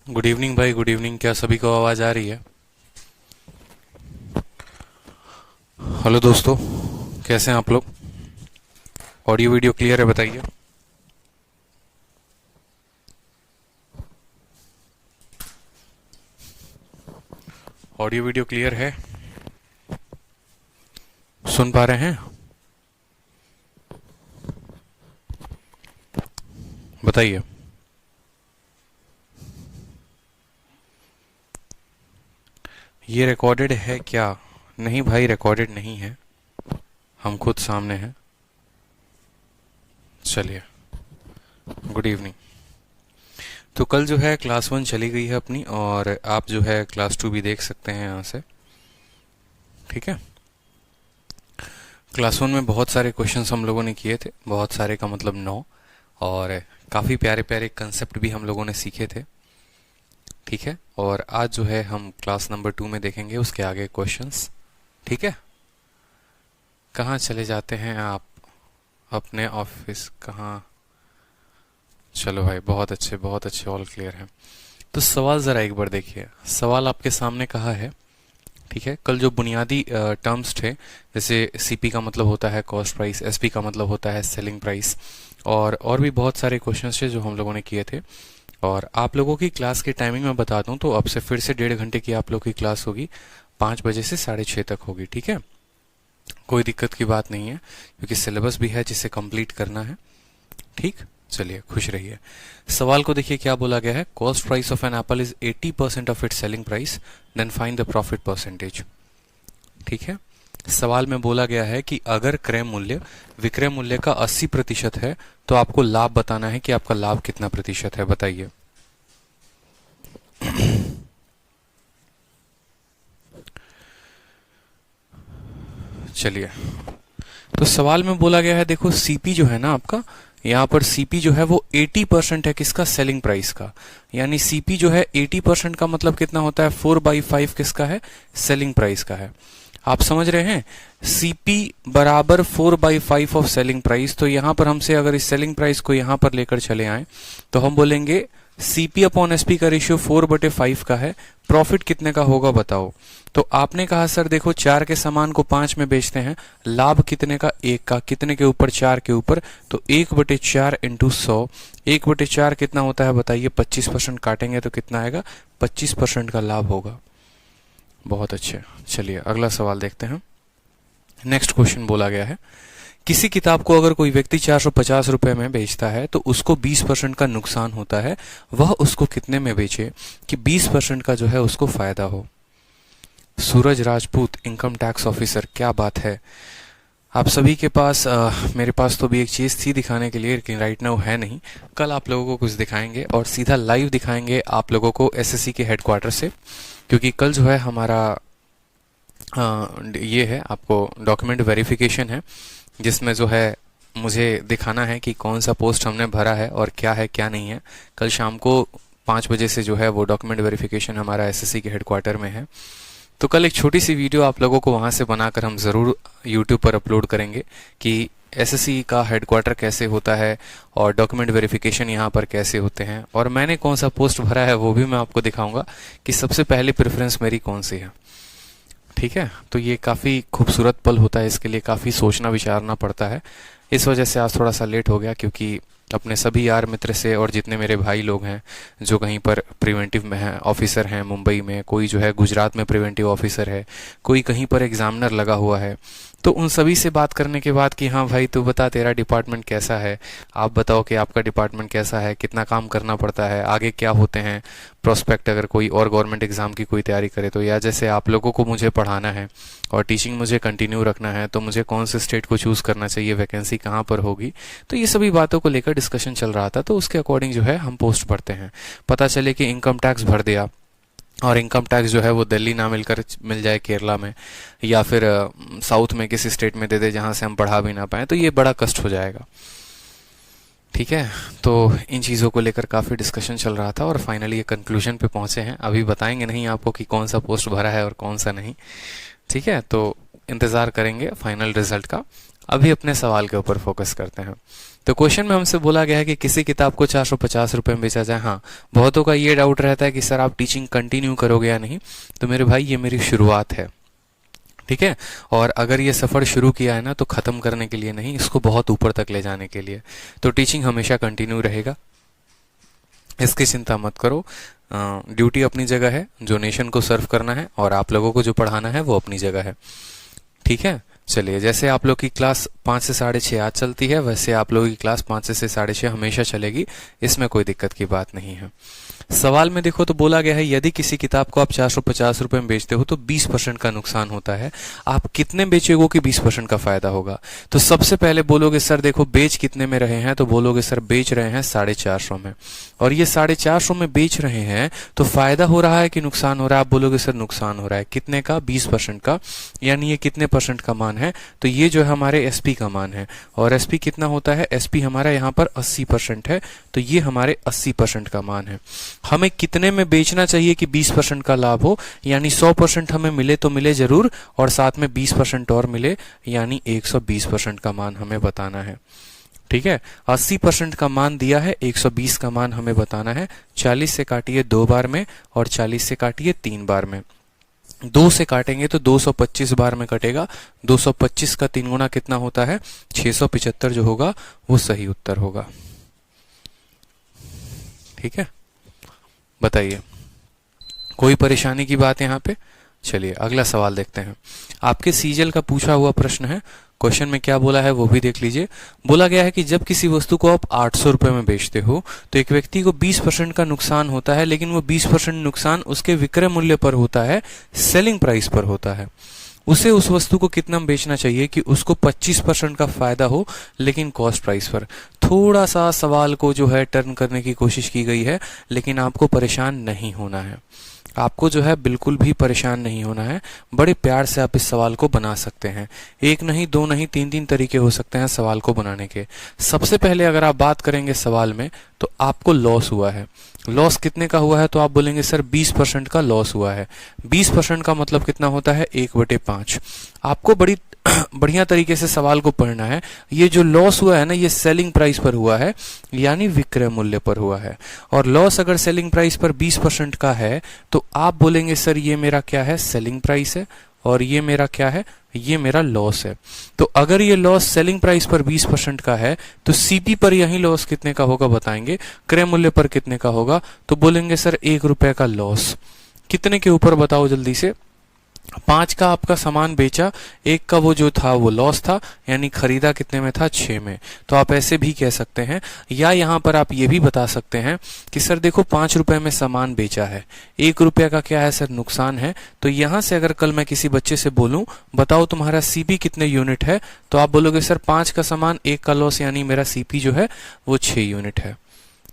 Good evening भाई, good evening. क्या सभी को आवाज़ आ रही है? हेलो दोस्तों, कैसे हैं आप लोग? ऑडियो वीडियो क्लियर है? बताइए। ऑडियो वीडियो क्लियर है? सुन पा रहे हैं? बताइए। ये रिकॉर्डेड है क्या? नहीं भाई, रिकॉर्डेड नहीं है। हम खुद सामने हैं। चलिए, गुड इवनिंग। तो कल जो है क्लास 1 चली गई है अपनी, और आप जो है क्लास 2 भी देख सकते हैं यहाँ से। ठीक है। क्लास 1 में बहुत सारे क्वेश्चंस हम लोगों ने किए थे, बहुत सारे का मतलब 9। और काफ़ी प्यारे प्यारे कंसेप्ट भी हम लोगों ने सीखे थे। ठीक है। और आज जो है हम क्लास नंबर 2 में देखेंगे उसके आगे क्वेश्चंस। ठीक है। कहाँ चले जाते हैं आप? अपने ऑफिस कहाँ? चलो भाई, बहुत अच्छे बहुत अच्छे, ऑल क्लियर है। तो सवाल ज़रा एक बार देखिए। सवाल आपके सामने कहा है। ठीक है। कल जो बुनियादी टर्म्स थे, जैसे सीपी का मतलब होता है कॉस्ट प्राइस, एसपी का मतलब होता है सेलिंग प्राइस, और भी बहुत सारे क्वेश्चंस थे जो हम लोगों ने किए थे। और आप लोगों की क्लास की टाइमिंग मैं बता दूं तो अब से फिर से 1.5 घंटे की आप लोग की क्लास होगी। 5 बजे से 6:30 तक होगी। ठीक है। कोई दिक्कत की बात नहीं है, क्योंकि सिलेबस भी है जिसे कंप्लीट करना है। ठीक। चलिए, खुश रहिए। सवाल को देखिए क्या बोला गया है। Cost price of an apple is 80% of its selling price, then find the profit percentage. ठीक है। सवाल में बोला गया है कि अगर क्रय मूल्य विक्रय मूल्य का 80% है तो आपको लाभ बताना है कि आपका लाभ कितना प्रतिशत है। बताइए। चलिए, तो सवाल में बोला गया है, देखो सीपी जो है ना आपका, यहाँ पर सीपी जो है वो 80% है किसका? सेलिंग प्राइस का। यानी सीपी जो है 80% का मतलब कितना होता है? 4/5 किसका है? सेलिंग प्राइस का है। आप समझ रहे हैं? सीपी बराबर 4/5 ऑफ सेलिंग प्राइस। तो यहां पर हमसे अगर इस सेलिंग प्राइस को यहां पर लेकर चले आए तो हम बोलेंगे सीपी अपॉन एसपी का रेशियो 4/5 का है। प्रॉफिट कितने का होगा बताओ। तो आपने कहा सर देखो 4 के सामान को 5 में बेचते हैं, लाभ कितने का? 1 का। कितने के ऊपर? 4 के ऊपर। तो 1/4 इंटू 100। 1/4 कितना होता है बताइए? 25% काटेंगे तो कितना आएगा? 25% का लाभ होगा। बहुत अच्छे। चलिए अगला सवाल देखते हैं। नेक्स्ट क्वेश्चन बोला गया है, किसी किताब को अगर कोई व्यक्ति 450 रुपए में बेचता है तो उसको 20% का नुकसान होता है। वह उसको कितने में बेचे कि 20% का जो है उसको फायदा हो? सूरज राजपूत, इनकम टैक्स ऑफिसर, क्या बात है। आप सभी के पास मेरे पास तो भी एक चीज़ थी दिखाने के लिए, लेकिन राइट नाउ है नहीं। कल आप लोगों को कुछ दिखाएंगे और सीधा लाइव दिखाएंगे आप लोगों को एसएससी के हेडक्वार्टर से, क्योंकि कल जो है हमारा ये है, आपको डॉक्यूमेंट वेरिफिकेशन है, जिसमें जो है मुझे दिखाना है कि कौन सा पोस्ट हमने भरा है और क्या है क्या नहीं है। कल शाम को 5 बजे से जो है वो डॉक्यूमेंट वेरिफिकेशन हमारा एसएससी के हेडक्वार्टर में है। तो कल एक छोटी सी वीडियो आप लोगों को वहां से बनाकर हम ज़रूर यूट्यूब पर अपलोड करेंगे कि एसएससी का हेडक्वार्टर कैसे होता है और डॉक्यूमेंट वेरिफिकेशन यहाँ पर कैसे होते हैं, और मैंने कौन सा पोस्ट भरा है वो भी मैं आपको दिखाऊंगा कि सबसे पहले प्रेफरेंस मेरी कौन सी है। ठीक है। तो ये काफ़ी खूबसूरत पल होता है, इसके लिए काफ़ी सोचना विचारना पड़ता है। इस वजह से आज थोड़ा सा लेट हो गया, क्योंकि अपने सभी यार मित्र से और जितने मेरे भाई लोग हैं जो कहीं पर प्रिवेंटिव में हैं, ऑफिसर हैं मुंबई में, कोई जो है गुजरात में प्रिवेंटिव ऑफिसर है, कोई कहीं पर एग्जामिनर लगा हुआ है, तो उन सभी से बात करने के बाद कि हाँ भाई तू बता तेरा डिपार्टमेंट कैसा है, आप बताओ कि आपका डिपार्टमेंट कैसा है, कितना काम करना पड़ता है, आगे क्या होते हैं प्रोस्पेक्ट, अगर कोई और गवर्नमेंट एग्जाम की कोई तैयारी करे तो, या जैसे आप लोगों को मुझे पढ़ाना है और टीचिंग मुझे कंटिन्यू रखना है तो मुझे कौन से स्टेट को चूज़ करना चाहिए, वैकेंसी कहाँ पर होगी। तो ये सभी बातों को लेकर डिस्कशन चल रहा था, तो उसके अकॉर्डिंग जो है हम पोस्ट भरते हैं। पता चले कि इनकम टैक्स भर दिया और इनकम टैक्स जो है वो दिल्ली ना मिलकर मिल जाए केरला में, या फिर साउथ में किसी स्टेट में दे दे जहाँ से हम पढ़ा भी ना पाए, तो ये बड़ा कष्ट हो जाएगा। ठीक है। तो इन चीज़ों को लेकर काफ़ी डिस्कशन चल रहा था और फाइनली ये कंक्लूजन पे पहुंचे हैं। अभी बताएंगे नहीं आपको कि कौन सा पोस्ट भरा है और कौन सा नहीं। ठीक है। तो इंतज़ार करेंगे फाइनल रिजल्ट का। अभी अपने सवाल के ऊपर फोकस करते हैं। तो क्वेश्चन में हमसे बोला गया है कि किसी किताब को 450 रुपये में बेचा जाए। हाँ, बहुतों का ये डाउट रहता है कि सर आप टीचिंग कंटिन्यू करोगे या नहीं। तो मेरे भाई ये मेरी शुरुआत है, ठीक है। और अगर ये सफ़र शुरू किया है ना तो ख़त्म करने के लिए नहीं, इसको बहुत ऊपर तक ले जाने के लिए। तो टीचिंग हमेशा कंटिन्यू रहेगा, इसकी चिंता मत करो। ड्यूटी अपनी जगह है, जो नेशन को सर्व करना है, और आप लोगों को जो पढ़ाना है वो अपनी जगह है, ठीक है। चलिए, जैसे आप लोग की क्लास 5 से 6:30 आज चलती है, वैसे आप लोगों की क्लास 5 से 6:30 हमेशा चलेगी, इसमें कोई दिक्कत की बात नहीं है। सवाल में देखो तो बोला गया है यदि किसी किताब को आप 450 रुपये में बेचते हो तो 20% का नुकसान होता है। आप कितने बेचोगे कि 20% का फायदा होगा? तो सबसे पहले बोलोगे सर देखो बेच कितने में रहे हैं, तो बोलोगे सर बेच रहे हैं 450 में, और ये 450 में बेच रहे हैं तो फायदा हो रहा है कि नुकसान हो रहा है? आप बोलोगे सर नुकसान हो रहा है। कितने का? 20% का। यानी ये कितने परसेंट का मान है? तो ये जो है हमारे एसपी का मान है, और एसपी कितना होता है? एसपी हमारा यहाँ पर 80% है, तो ये हमारे 80% का मान है। हमें कितने में बेचना चाहिए कि 20% का लाभ हो? यानी 100% हमें मिले तो मिले जरूर, और साथ में 20% और मिले, यानी 120% का मान हमें बताना है, ठीक है। 80% का मान दिया है, 120 का मान हमें बताना है। 40 से काटिए 2 बार में, और 40 से काटिए 3 बार में। 2 से काटेंगे तो 225 बार में कटेगा। 225 का 3 गुना कितना होता है? 675 जो होगा वो सही उत्तर होगा, ठीक है। बताइए, कोई परेशानी की बात यहाँ पे? चलिए अगला सवाल देखते हैं। आपके सीजल का पूछा हुआ प्रश्न है। क्वेश्चन में क्या बोला है वो भी देख लीजिए। बोला गया है कि जब किसी वस्तु को आप 800 रुपए में बेचते हो तो एक व्यक्ति को 20% का नुकसान होता है, लेकिन वो 20% नुकसान उसके विक्रय मूल्य पर होता है, सेलिंग प्राइस पर होता है। उसे उस वस्तु को कितना में बेचना चाहिए कि उसको 25% का फायदा हो, लेकिन कॉस्ट प्राइस पर? थोड़ा सा सवाल को जो है टर्न करने की कोशिश की गई है, लेकिन आपको परेशान नहीं होना है। आपको जो है बिल्कुल भी परेशान नहीं होना है। बड़े प्यार से आप इस सवाल को बना सकते हैं। एक नहीं, दो नहीं, 3 तरीके हो सकते हैं सवाल को बनाने के। सबसे पहले अगर आप बात करेंगे सवाल में, तो आपको लॉस हुआ है। लॉस कितने का हुआ है? तो आप बोलेंगे सर 20% का लॉस हुआ है। 20% का मतलब कितना होता है? 1/5। आपको बड़ी बढ़िया तरीके से सवाल को पढ़ना है। ये जो लॉस हुआ है ना, ये सेलिंग प्राइस पर हुआ है, यानी विक्रय मूल्य पर हुआ है। और लॉस अगर सेलिंग प्राइस पर 20% का है तो आप बोलेंगे सर ये मेरा क्या है? सेलिंग प्राइस है, और ये मेरा क्या है? ये मेरा लॉस है। तो अगर ये लॉस सेलिंग प्राइस पर 20% का है तो सीपी पर यही लॉस कितने का होगा बताएंगे? क्रय मूल्य पर कितने का होगा? तो बोलेंगे सर 1 रुपए का लॉस। कितने के ऊपर बताओ जल्दी से? 5 का आपका सामान बेचा, 1 का वो जो था वो लॉस था, यानी खरीदा कितने में था? 6 में। तो आप ऐसे भी कह सकते हैं, या यहाँ पर आप ये भी बता सकते हैं कि सर देखो 5 रुपए में सामान बेचा है, 1 रुपया का क्या है सर? नुकसान है। तो यहाँ से अगर कल मैं किसी बच्चे से बोलूं बताओ तुम्हारा सीपी कितने यूनिट है, तो आप बोलोगे सर 5 का सामान 1 का लॉस, यानी मेरा सीपी जो है वो 6 यूनिट है।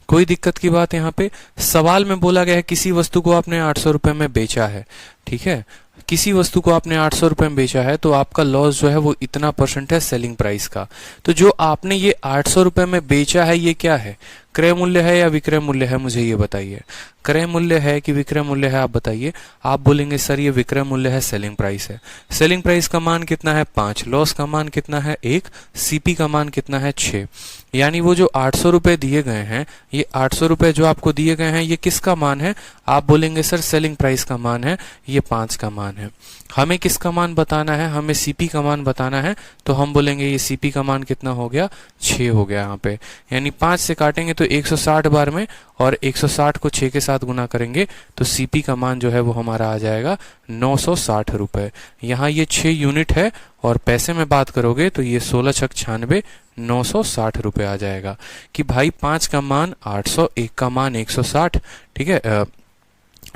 कोई दिक्कत की बात यहाँ पे? सवाल में बोला गया है किसी वस्तु को आपने 800 रुपए में बेचा है, ठीक है। किसी वस्तु को आपने 800 रुपए में बेचा है तो आपका लॉस जो है वो इतना % है सेलिंग प्राइस का। तो जो आपने ये 800 रुपए में बेचा है ये क्या है? क्रय मूल्य है या विक्रय मूल्य है? मुझे ये बताइए, क्रय मूल्य है कि विक्रय मूल्य है? आप बताइए। आप बोलेंगे सर ये विक्रय मूल्य है, सेलिंग प्राइस है। सेलिंग प्राइस का मान कितना है? 5। लॉस का मान कितना है? 1। सीपी का मान कितना है? 6। यानी वो जो 800 रुपए दिए गए हैं, ये 800 रुपए जो आपको दिए गए हैं ये किसका मान है? आप बोलेंगे सर सेलिंग प्राइस का मान है, ये 5 का मान है। हमें किसका मान बताना है? हमें सीपी का मान बताना है। तो हम बोलेंगे ये सीपी का मान कितना हो गया? 6 हो गया यहाँ पे। यानी 5 से काटेंगे तो 160 बार में, और 160 को 6 के साथ गुना करेंगे तो सीपी का मान जो है वो हमारा आ जाएगा 960 रुपए। यहाँ ये 6 यूनिट है, और पैसे में बात करोगे तो ये 16 छक 96, 960 रुपए आ जाएगा। कि भाई 5 का मान 800, 1 का मान 160, ठीक है।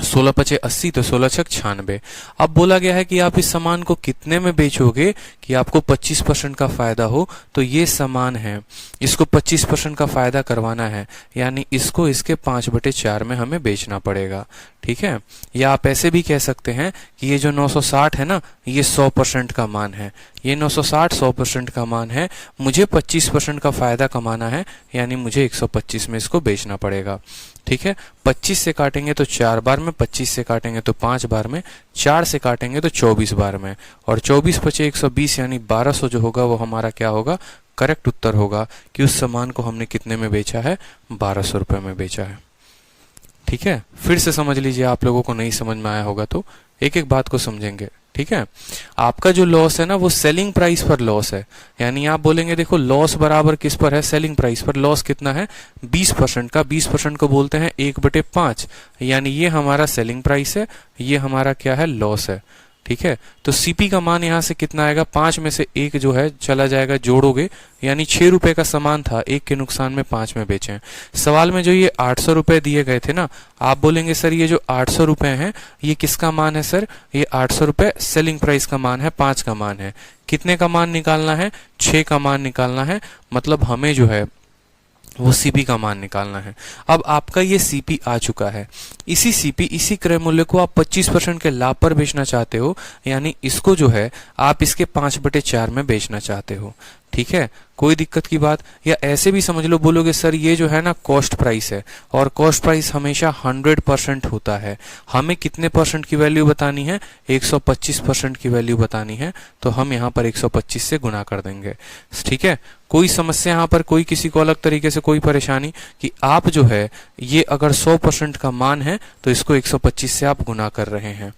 16 पचे 80, तो 16 छक 96। अब बोला गया है कि आप इस सामान को कितने में बेचोगे कि आपको 25% का फायदा हो। तो ये सामान है, इसको 25% का फायदा करवाना है, यानी इसको इसके 5/4 में हमें बेचना पड़ेगा, ठीक है। या आप ऐसे भी कह सकते हैं कि ये जो 960 है ना, ये 100% का मान है। ये 960 100% का मान है, मुझे 25% का फायदा कमाना है, यानी मुझे 125 में इसको बेचना पड़ेगा। ठीक है, 25 से काटेंगे तो 4 बार में, 25 से काटेंगे तो 5 बार में, 4 से काटेंगे तो 24 बार में, और 24 बचे 120 यानी 1200 जो होगा वो हमारा क्या होगा, करेक्ट उत्तर होगा कि उस सामान को हमने कितने में बेचा है, 1200 रुपए में बेचा है। ठीक है, फिर से समझ लीजिए, आप लोगों को नहीं समझ में आया होगा तो एक एक बात को समझेंगे। ठीक है, आपका जो लॉस है ना वो सेलिंग प्राइस पर लॉस है, यानी आप बोलेंगे देखो लॉस बराबर किस पर है, सेलिंग प्राइस पर। लॉस कितना है, 20% का, 20% को बोलते हैं 1/5, यानी ये हमारा सेलिंग प्राइस है, ये हमारा क्या है, लॉस है। ठीक है, तो सीपी का मान यहां से कितना आएगा, 5 में से 1 जो है चला जाएगा, जोड़ोगे यानी 6 रुपए का सामान था, 1 के नुकसान में 5 में बेचे। सवाल में जो ये 800 रुपए दिए गए थे ना, आप बोलेंगे सर ये जो 800 रुपए हैं ये किसका मान है सर, ये 800 रुपए सेलिंग प्राइस का मान है, 5 का मान है। कितने का मान निकालना है, 6 का मान निकालना है, मतलब हमें जो है वो सीपी का मान निकालना है। अब आपका ये सीपी आ चुका है, इसी सीपी, इसी क्रय मूल्य को आप 25% के लाभ पर बेचना चाहते हो, यानी इसको जो है आप इसके 5/4 में बेचना चाहते हो। ठीक है, कोई दिक्कत की बात, या ऐसे भी समझ लो, बोलोगे सर ये जो है ना कॉस्ट प्राइस है, और कॉस्ट प्राइस हमेशा 100% होता है, हमें कितने परसेंट की वैल्यू बतानी है, 125% की वैल्यू बतानी है, तो हम यहाँ पर 125 से गुना कर देंगे। ठीक है, कोई समस्या यहाँ पर, कोई किसी को अलग तरीके से कोई परेशानी कि आप जो है ये अगर 100% का मान है तो इसको 125 से आप गुना कर रहे हैं।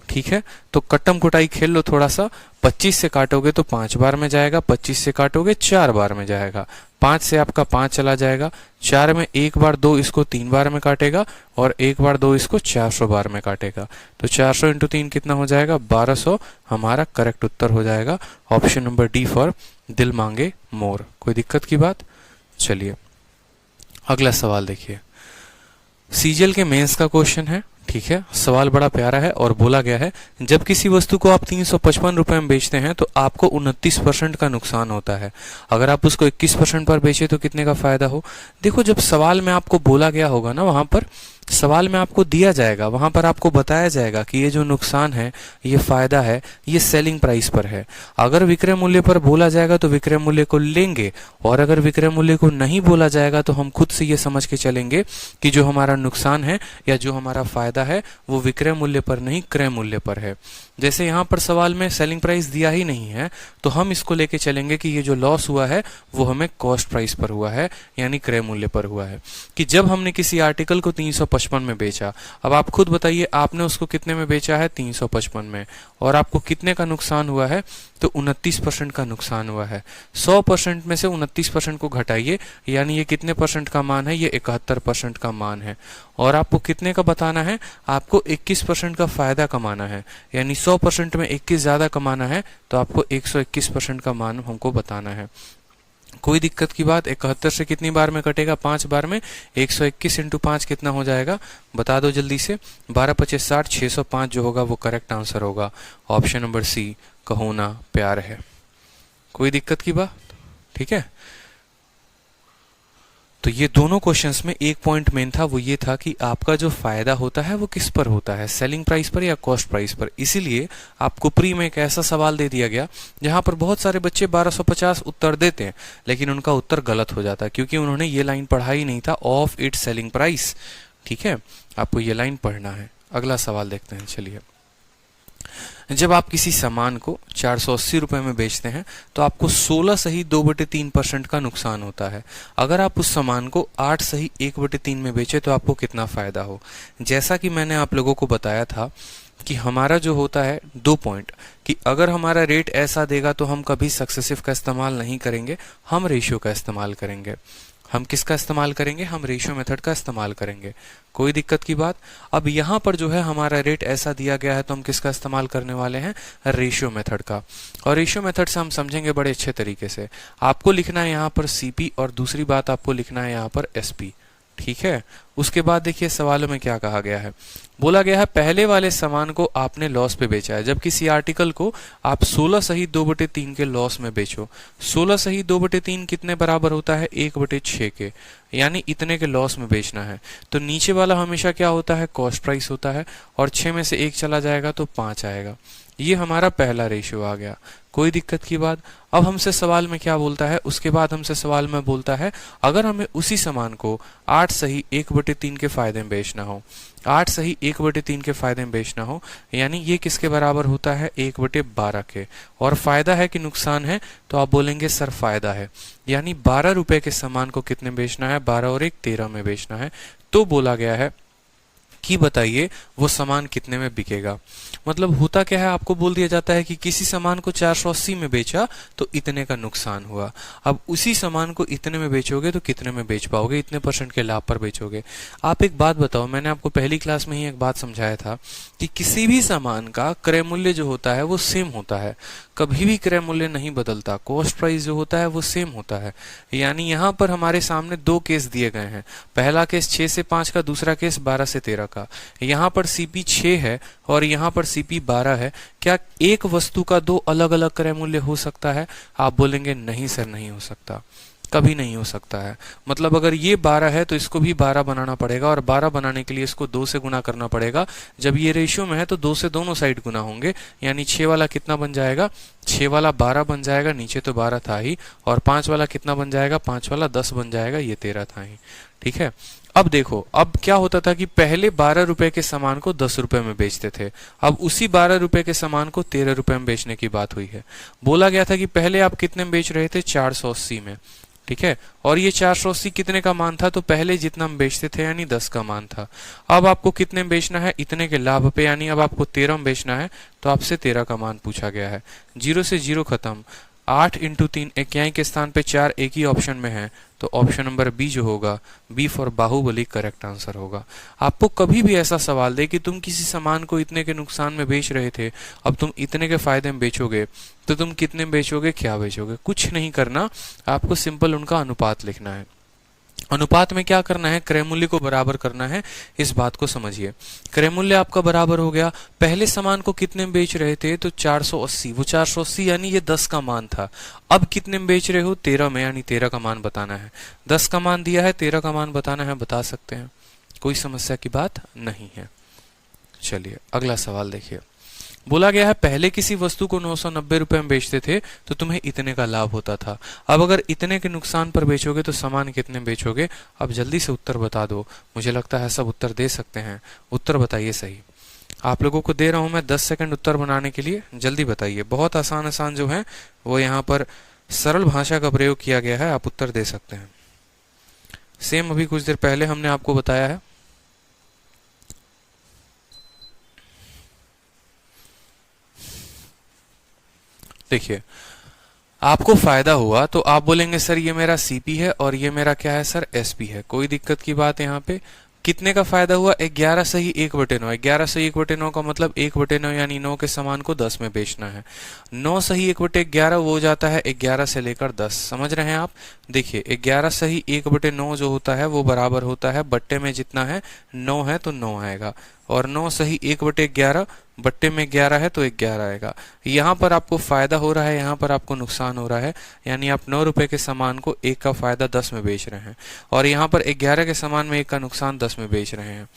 ठीक है, तो कट्टम कुटाई खेल लो थोड़ा सा, 25 से काटोगे तो 5 बार में जाएगा, 25 से काटोगे 4 बार में जाएगा, 5 से आपका 5 चला जाएगा, 4 में 1 बार 2 इसको 3 बार में काटेगा, और 1 बार 2 इसको 400 बार में काटेगा, तो 400 × 3 कितना हो जाएगा, 1200 हमारा करेक्ट उत्तर हो जाएगा। ऑप्शन नंबर डी फॉर दिल मांगे मोर। कोई दिक्कत की बात, चलिए अगला सवाल देखिए, सीजीएल के मेंस का क्वेश्चन है। ठीक है, सवाल बड़ा प्यारा है और बोला गया है, जब किसी वस्तु को आप 355 रुपए में बेचते हैं तो आपको 29% का नुकसान होता है, अगर आप उसको 21% पर बेचे तो कितने का फायदा हो। देखो, जब सवाल में आपको बोला गया होगा ना, वहां पर सवाल में आपको दिया जाएगा, वहां पर आपको बताया जाएगा कि ये जो नुकसान है, ये फायदा है, ये सेलिंग प्राइस पर है। अगर विक्रय मूल्य पर बोला जाएगा तो विक्रय मूल्य को लेंगे, और अगर विक्रय मूल्य को नहीं बोला जाएगा तो हम खुद से ये समझ के चलेंगे कि जो हमारा नुकसान है या जो हमारा फायदा है वो विक्रय मूल्य पर नहीं, क्रय मूल्य पर है। जैसे यहाँ पर सवाल में सेलिंग प्राइस दिया ही नहीं है, तो हम इसको लेके चलेंगे कि ये जो लॉस हुआ है वो हमें कॉस्ट प्राइस पर हुआ है, यानी क्रय मूल्य पर हुआ है। कि जब हमने किसी आर्टिकल को 355 में बेचा, अब आप खुद बताइए आपने उसको कितने में बेचा है, 355 में, और आपको कितने का नुकसान हुआ है, तो 29% का नुकसान हुआ है। 100% में से 29% को घटाइए, यानी ये कितने परसेंट का मान है, ये 71% का मान है। और आपको कितने का बताना है, आपको 21% का फायदा कमाना है, यानी 100% में 21 ज्यादा कमाना है, तो आपको 121% का मान हमको बताना है। कोई दिक्कत की बात, 71 से कितनी बार में कटेगा, 5 बार में, 121 × 5 कितना हो जाएगा, बता दो जल्दी से, 12 × 5 = 60, 605 जो होगा वो करेक्ट आंसर होगा। ऑप्शन नंबर सी, कहो ना प्यार है। कोई दिक्कत की बात, ठीक है। तो ये दोनों क्वेश्चंस में एक पॉइंट मेन था, वो ये था कि आपका जो फायदा होता है वो किस पर होता है, सेलिंग प्राइस पर या कॉस्ट प्राइस पर। इसीलिए आपको प्री में एक ऐसा सवाल दे दिया गया जहां पर बहुत सारे बच्चे 1250 उत्तर देते हैं, लेकिन उनका उत्तर गलत हो जाता है, क्योंकि उन्होंने ये लाइन पढ़ा ही नहीं था, ऑफ इट सेलिंग प्राइस। ठीक है, आपको ये लाइन पढ़ना है। अगला सवाल देखते हैं, चलिए। जब आप किसी सामान को 480 रुपए में बेचते हैं तो आपको 16 सही 2/3% का नुकसान होता है। अगर आप उस सामान को 8 सही 1/3 में बेचे तो आपको कितना फायदा हो। जैसा कि मैंने आप लोगों को बताया था कि हमारा जो होता है 2 पॉइंट, कि अगर हमारा रेट ऐसा देगा तो हम कभी सक्सेसिव का इस्तेमाल नहीं करेंगे, हम रेशियो का इस्तेमाल करेंगे। हम किसका इस्तेमाल करेंगे, हम रेशियो मेथड का इस्तेमाल करेंगे। कोई दिक्कत की बात। अब यहाँ पर जो है हमारा रेट ऐसा दिया गया है तो हम किसका इस्तेमाल करने वाले हैं, रेशियो मेथड का। और रेशियो मेथड से हम समझेंगे बड़े अच्छे तरीके से। आपको लिखना है यहाँ पर सीपी, और दूसरी बात आपको लिखना है यहाँ पर एसपी। ठीक है। उसके बाद देखिए सवालों में क्या कहा गया है। बोला गया है पहले वाले सामान को आपने लॉस पे बेचा है, जब किसी आर्टिकल को आप 16 सही 2/3 के लॉस में बेचो। 16 सही 2/3 कितने बराबर होता है? 1/6 के, यानी इतने के लॉस में बेचना है। तो नीचे वाला हमेशा क्या होता है? कॉस्ट प्राइस होता है, और 6 में से 1 चला जाएगा तो 5 आएगा। ये हमारा पहला रेशियो आ गया। कोई दिक्कत की बात? अब हमसे सवाल में क्या बोलता है? उसके बाद हमसे सवाल में बोलता है अगर हमें उसी सामान को 8 सही 1/3 के फायदे में बेचना हो, 8 सही 1/3 के फायदे में बेचना हो, यानी ये किसके बराबर होता है? 1/12 के। और फायदा है कि नुकसान है? तो आप बोलेंगे सर फायदा है, यानी 12 रुपए के सामान को कितने बेचना है? 12 और 1 13 में बेचना है। तो बोला गया है कि बताइए वो सामान कितने में बिकेगा। मतलब होता क्या है, आपको बोल दिया जाता है कि किसी सामान को 480 में बेचा तो इतने का नुकसान हुआ। अब उसी सामान को इतने में बेचोगे तो कितने में बेच पाओगे? इतने % के लाभ पर बेचोगे। आप एक बात बताओ, मैंने आपको पहली क्लास में ही एक बात समझाया था कि किसी भी सामान का क्रय मूल्य जो होता है वो सेम होता है, कभी भी क्रय मूल्य नहीं बदलता। कॉस्ट प्राइस जो होता है वो सेम होता है। यानी यहाँ पर हमारे सामने 2 केस दिए गए हैं। पहला केस 6 से 5 का, दूसरा केस 12 से 13 का। यहाँ पर सीपी 6 है और यहाँ पर सीपी 12 है। क्या एक वस्तु का 2 अलग अलग क्रय मूल्य हो सकता है? आप बोलेंगे नहीं सर, नहीं हो सकता, कभी नहीं हो सकता है। मतलब अगर ये 12 है तो इसको भी 12 बनाना पड़ेगा, और 12 बनाने के लिए इसको 2 से गुना करना पड़ेगा। जब ये रेशियो में है तो 2 से दोनों साइड गुना होंगे, यानी 6 वाला कितना बन जाएगा? 6 वाला 12 बन जाएगा, नीचे तो 12 था ही। और 5 वाला कितना बन जाएगा? 5 वाला 10 बन जाएगा, ये 13 था ही। ठीक है। अब देखो, अब क्या होता था कि पहले 12 रुपए के सामान को 10 रुपए में बेचते थे। अब उसी 12 रुपए के सामान को 13 रुपए में बेचने की बात हुई है। बोला गया था कि पहले आप कितने में बेच रहे थे? 480 में। ठीक है। और ये 480 कितने का मान था? तो पहले जितना हम बेचते थे यानी 10 का मान था। अब आपको कितने में बेचना है? इतने के लाभ पे, यानी अब आपको 13 में बेचना है, तो आपसे 13 का मान पूछा गया है। 0 से 0 खत्म। 8 × 3 इक्याई के स्थान पे 4 एक ही ऑप्शन में है, तो ऑप्शन नंबर बी जो होगा, B for Baahubali, correct answer होगा। आपको कभी भी ऐसा सवाल दे कि तुम किसी सामान को इतने के नुकसान में बेच रहे थे, अब तुम इतने के फायदे में बेचोगे, तो तुम कितने में बेचोगे, क्या बेचोगे? कुछ नहीं करना, आपको सिंपल उनका अनुपात लिखना है। अनुपात में क्या करना है? क्रय मूल्य को बराबर करना है। इस बात को समझिए। क्रय मूल्य आपका बराबर हो गया, पहले सामान को कितने में बेच रहे थे? तो 480। वो 480 यानी ये 10 का मान था। अब कितने में बेच रहे हो? 13 में, यानी 13 का मान बताना है। 10 का मान दिया है, 13 का मान बताना है, बता सकते हैं, कोई समस्या की बात नहीं है। चलिए अगला सवाल देखिए। बोला गया है पहले किसी वस्तु को 990 रुपए में बेचते थे तो तुम्हें इतने का लाभ होता था। अब अगर इतने के नुकसान पर बेचोगे तो सामान कितने में बेचोगे? अब जल्दी से उत्तर बता दो। मुझे लगता है सब उत्तर दे सकते हैं। उत्तर बताइए सही। आप लोगों को दे रहा हूं मैं 10 सेकंड उत्तर बनाने के लिए, जल्दी बताइए। बहुत आसान आसान जो है वो यहाँ पर सरल भाषा का प्रयोग किया गया है, आप उत्तर दे सकते हैं। सेम अभी कुछ देर पहले हमने आपको बताया है। देखिए, आपको फायदा हुआ तो आप बोलेंगे सर ये मेरा सीपी है और ये मेरा क्या है सर? एसपी है। कोई दिक्कत की बात यहाँ पे? कितने का फायदा हुआ? 11 सही 1/9। 11 सही 1/9 का मतलब 1/9 यानी 9 के सामान को 10 में बेचना है। 9 सही 1/11 वो हो जाता है 11 से लेकर 10। समझ रहे हैं आप? देखिए 11 सही 1/9 जो होता है वो बराबर होता है, बट्टे में जितना है 9 है तो 9 आएगा, और 9 सही 1/11 बट्टे में 11 है तो 11 आएगा। यहाँ पर आपको फायदा हो रहा है, यहाँ पर आपको नुकसान हो रहा है, यानी आप 9 रुपए के सामान को 1 का फायदा 10 में बेच रहे हैं, और यहाँ पर 11 के सामान में 1 का नुकसान 10 में बेच रहे हैं।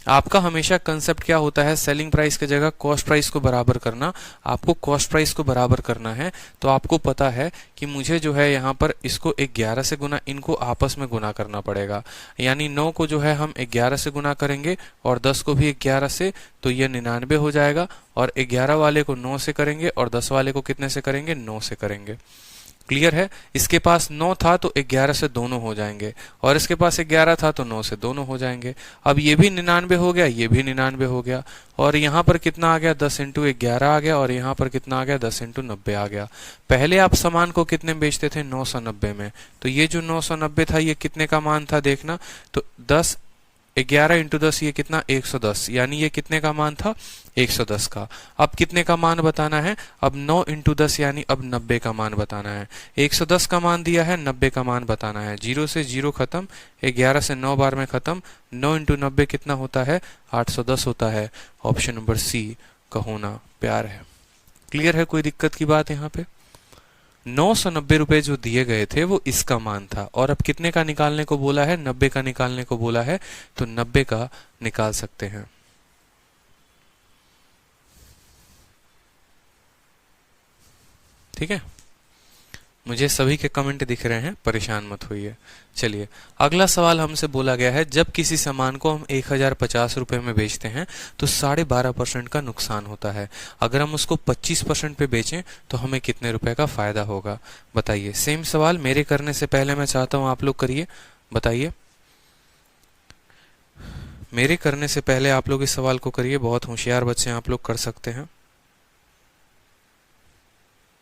आपका हमेशा कंसेप्ट क्या होता है? सेलिंग प्राइस की जगह कॉस्ट प्राइस को बराबर करना। आपको कॉस्ट प्राइस को बराबर करना है, तो आपको पता है कि मुझे जो है यहाँ पर इसको 11 से गुना, इनको आपस में गुना करना पड़ेगा। यानी 9 को जो है हम 11 से गुना करेंगे और 10 को भी 11 से, तो ये 99 हो जाएगा। और 11 वाले को 9 से करेंगे और 10 वाले को कितने से करेंगे? 9 से करेंगे। क्लियर है? इसके पास 9 था तो 11 से दोनों हो जाएंगे, और इसके पास 11 था तो 9 से दोनों हो जाएंगे। अब ये भी 99 हो गया, ये भी 99 हो गया, और यहाँ पर कितना आ गया? 10 × 11 आ गया, और यहाँ पर कितना आ गया? 10 × 90 आ गया। पहले आप सामान को कितने में बेचते थे? 990 में। तो ये जो 990 था ये कितने का मान था? देखना तो 10 11 इंटू 10 ये कितना 110, यानी ये कितने का मान था 110 का। अब कितने का मान बताना है, अब 9 इंटू 10 यानी अब 90 का मान बताना है। 110 का मान दिया है, 90 का मान बताना है। 0 से 0 खत्म, 11 से 9 बार में खत्म, 9 इंटू 90 कितना होता है 810 होता है। ऑप्शन नंबर सी का होना प्यार है। क्लियर है, कोई दिक्कत की बात यहाँ पे? 990 रुपए जो दिए गए थे वो इसका मान था, और अब कितने का निकालने को बोला है 90 का निकालने को बोला है, तो 90 का निकाल सकते हैं। ठीक है, मुझे सभी के कमेंट दिख रहे हैं, परेशान मत होइए। चलिए अगला सवाल हमसे बोला गया है, जब किसी सामान को हम 1050 रुपए में बेचते हैं तो 12.5% का नुकसान होता है। अगर हम उसको 25% पे बेचें तो हमें कितने रुपए का फायदा होगा, बताइए। सेम सवाल मेरे करने से पहले मैं चाहता हूं आप लोग करिए, बताइए। मेरे करने से पहले आप लोग इस सवाल को करिए, बहुत होशियार बच्चे आप लोग, कर सकते हैं।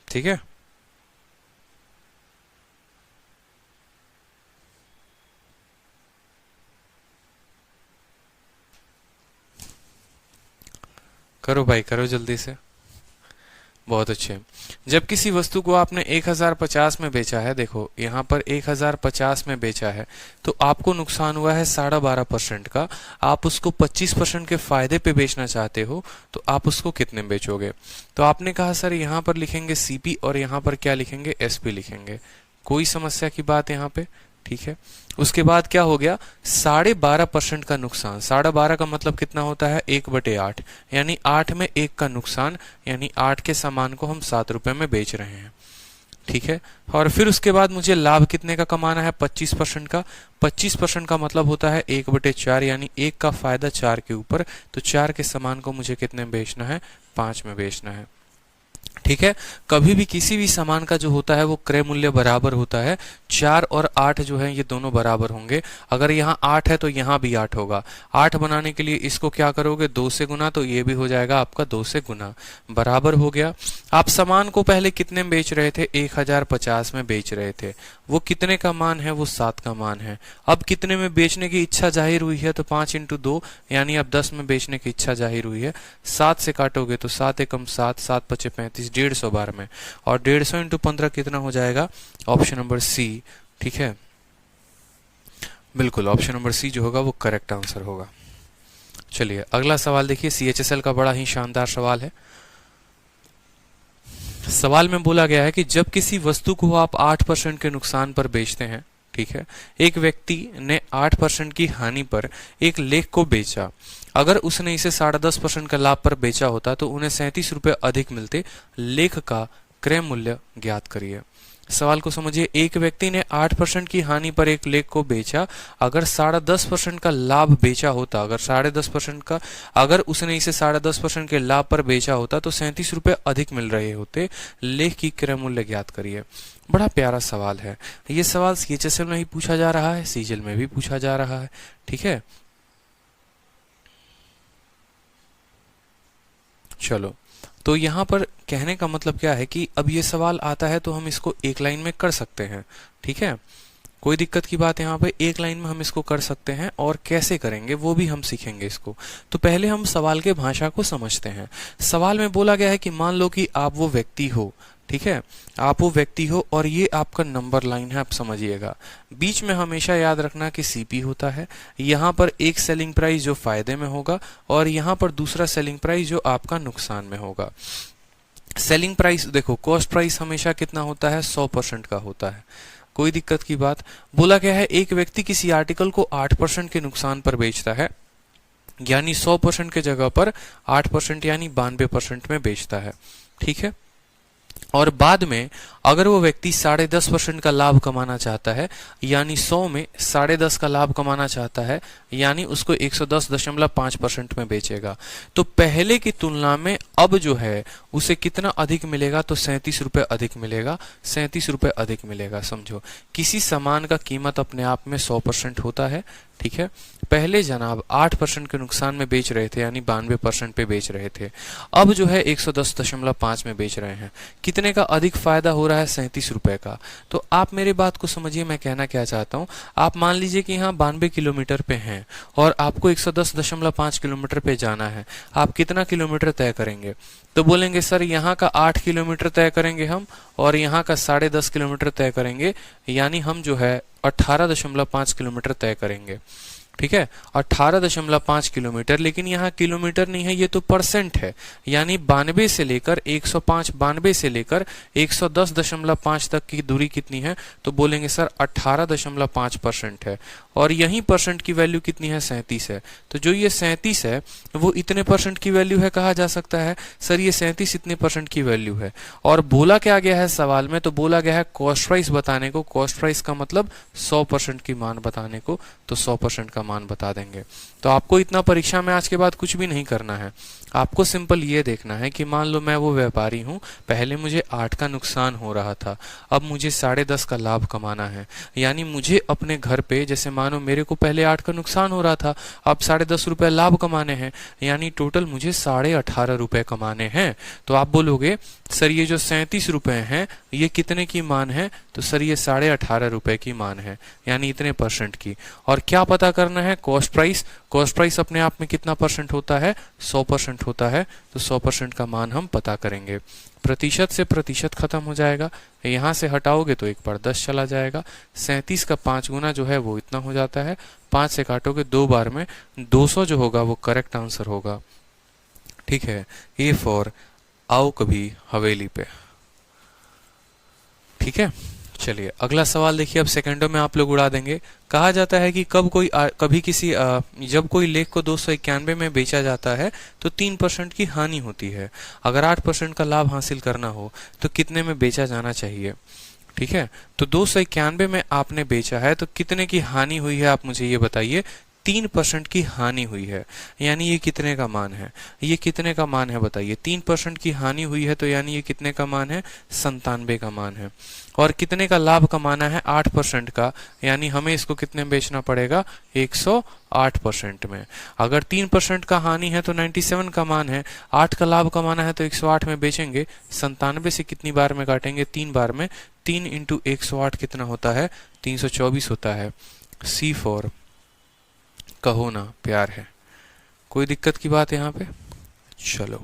ठीक है, करो भाई करो जल्दी से। बहुत अच्छे। जब किसी वस्तु को आपने 1050 में बेचा है, देखो यहाँ पर 1050 में बेचा है, तो आपको नुकसान हुआ है 12.5% का। आप उसको 25% के फायदे पे बेचना चाहते हो, तो आप उसको कितने में बेचोगे? तो आपने कहा सर यहाँ पर लिखेंगे सीपी और यहाँ पर क्या लिखेंगे एसपी लिखेंगे। कोई समस्या की बात यहाँ पे? ठीक है। उसके बाद क्या हो गया 12.5% का नुकसान। 12.5 का मतलब कितना होता है 1/8, यानी 8 में 1 का नुकसान, यानी 8 के सामान को हम 7 रुपए में बेच रहे हैं। ठीक है, और फिर उसके बाद मुझे लाभ कितने का कमाना है 25% का। 25% का मतलब होता है 1/4, यानी 1 का फायदा 4 के ऊपर, तो 4 के सामान को मुझे कितने में बेचना है 5 में बेचना है। ठीक है, कभी भी किसी भी सामान का जो होता है वो क्रय मूल्य बराबर होता है। 4 और 8 जो है ये दोनों बराबर होंगे। अगर यहाँ 8 है तो यहाँ भी 8 होगा। 8 बनाने के लिए इसको क्या करोगे 2 से गुना, तो ये भी हो जाएगा आपका 2 से गुना, बराबर हो गया। आप सामान को पहले कितने में बेच रहे थे 1050 में बेच रहे थे, वो कितने का मान है वो 7 का मान है। अब कितने में बेचने की इच्छा जाहिर हुई है, तो 5 इंटू 2 यानी अब 10 में बेचने की इच्छा जाहिर हुई है। 7 से काटोगे तो 7 एकम 7, 7 पचे 35, 150 बार में, और 150 इंटू 15 कितना हो जाएगा ऑप्शन नंबर सी। ठीक है, बिल्कुल ऑप्शन नंबर सी जो होगा वो करेक्ट आंसर होगा। चलिए अगला सवाल देखिए, सीएचएसएल का बड़ा ही शानदार सवाल है। सवाल में बोला गया है कि जब किसी वस्तु को आप 8% के नुकसान पर बेचते हैं, ठीक है, एक व्यक्ति ने 8% की हानि पर एक लेख को बेचा। अगर उसने इसे 10.5% का लाभ पर बेचा होता तो उन्हें 37 रुपए अधिक मिलते। लेख का क्रय मूल्य ज्ञात करिए। सवाल को समझिए, एक व्यक्ति ने 8% की हानि पर एक लेख को बेचा। अगर 10.5% का लाभ बेचा होता, अगर 10.5% का, अगर उसने इसे 10.5% के लाभ पर बेचा होता तो 37 रुपए अधिक मिल रहे होते। लेख की क्रय मूल्य ज्ञात करिए। बड़ा प्यारा सवाल है ये। सवाल सीएचएसएल में ही पूछा जा रहा है, सीजीएल में भी पूछा जा रहा है। ठीक है, चलो तो यहाँ पर कहने का मतलब क्या है कि अब ये सवाल आता है तो हम इसको एक लाइन में कर सकते हैं। ठीक है, कोई दिक्कत की बात यहाँ पे, एक लाइन में हम इसको कर सकते हैं, और कैसे करेंगे वो भी हम सीखेंगे इसको। तो पहले हम सवाल के भाषा को समझते हैं। सवाल में बोला गया है कि मान लो कि आप वो व्यक्ति हो, ठीक है, आप वो व्यक्ति हो और ये आपका नंबर लाइन है, आप समझिएगा। बीच में हमेशा याद रखना कि सीपी होता है। यहाँ पर एक सेलिंग प्राइस जो फायदे में होगा, और यहाँ पर दूसरा सेलिंग प्राइस जो आपका नुकसान में होगा। सेलिंग प्राइस देखो, कॉस्ट प्राइस हमेशा कितना होता है 100% का होता है। कोई दिक्कत की बात? बोला गया है एक व्यक्ति किसी आर्टिकल को 8% के नुकसान पर बेचता है, यानी 100% के जगह पर 8% यानी 92% में बेचता है। ठीक है, और बाद में अगर वो व्यक्ति 10.5% का लाभ कमाना चाहता है, यानी 100 में 10.5 का लाभ कमाना चाहता है, यानी उसको 110.5% में बेचेगा। तो पहले की तुलना में अब जो है उसे कितना अधिक मिलेगा, तो 37 रुपए अधिक मिलेगा। 37 रुपए अधिक मिलेगा। समझो, किसी सामान का कीमत अपने आप में 100% होता है। ठीक है, पहले जनाब 8% के नुकसान में बेच रहे थे, यानी 92% पे बेच रहे थे। अब जो है 110.5 में बेच रहे हैं। कितने का अधिक फायदा हो रहा रहा है 37 रुपए का। तो आप मेरी बात को समझिए, मैं कहना क्या चाहता हूँ। आप मान लीजिए कि यहाँ 92 किलोमीटर पे हैं और आपको 110.5 किलोमीटर पे जाना है। आप कितना किलोमीटर तय करेंगे? तो बोलेंगे सर यहाँ का 8 किलोमीटर तय करेंगे हम और यहाँ का 10.5 किलोमीटर तय करेंगे, यानी हम जो है 18.5 किलोमीटर तय करेंगे। ठीक है, 18.5 किलोमीटर, लेकिन यहाँ किलोमीटर नहीं है, ये तो परसेंट है, यानी 92 से लेकर 105, 92 से लेकर 110.5 तक की दूरी कितनी है? तो बोलेंगे सर 18.5% है। और यही परसेंट की वैल्यू कितनी है? 37 है। तो जो ये 37 है वो इतने परसेंट की वैल्यू है कहा जा सकता है। सर ये 37 इतने परसेंट की वैल्यू है। और बोला क्या गया है सवाल में? तो बोला गया है कॉस्ट प्राइस बताने को। कॉस्ट प्राइस का मतलब 100% की मान बताने को, तो 100% का मान बता देंगे। तो आपको इतना परीक्षा में आज के बाद कुछ भी नहीं करना है। आपको सिंपल ये देखना है कि मान लो मैं वो व्यापारी हूँ, पहले मुझे 8 का नुकसान हो रहा था, अब मुझे 10.5 का लाभ कमाना है। यानी मुझे अपने घर पे, जैसे मानो मेरे को पहले 8 का नुकसान हो रहा था, अब 10.5 रुपए लाभ कमाने हैं, यानी टोटल मुझे 18.5 रुपए कमाने हैं। तो आप बोलोगे सर ये जो 37 रुपए हैं ये कितने की मान है? तो सर ये 18.5 रुपए की मान है, यानी इतने परसेंट की। और क्या पता करना है? Cost price. कॉस्ट प्राइस अपने आप में कितना परसेंट होता है? 100% होता है। तो 100% का मान हम पता करेंगे। प्रतिशत से प्रतिशत खत्म हो जाएगा, यहाँ से हटाओगे तो 1 बार 10 चला जाएगा। 37 का 5 गुना जो है वो इतना हो जाता है। 5 से काटोगे 2 बार में 200 जो होगा वो करेक्ट आंसर होगा। ठीक है, ए फॉर आओ कभी हवेली पे। ठीक है, चलिए अगला सवाल देखिए। अब सेकंडों में आप लोग उड़ा देंगे। कहा जाता है कि जब कोई लेख को 291 में बेचा जाता है तो 3% की हानि होती है। अगर 8% का लाभ हासिल करना हो तो कितने में बेचा जाना चाहिए? ठीक है, तो 291 में आपने बेचा है तो कितने की हानि हुई है आप मुझे ये बताइए। 3% की हानि हुई है, यानी ये कितने का मान है? ये कितने का मान है बताइए। 3% की हानि हुई है तो यानी ये कितने का मान है? 97 का मान है। और कितने का लाभ कमाना है? 8% का, यानी हमें इसको कितने में बेचना पड़ेगा? 108% में। अगर 3% का हानि है तो 97 का मान है, 8 का लाभ कमाना है तो 108 में बेचेंगे। 97 से कितनी बार में काटेंगे? 3 बार में। 3 × 108 कितना होता है? 324 होता है। सी फॉर कहो ना प्यार है। कोई दिक्कत की बात है यहाँ पे? चलो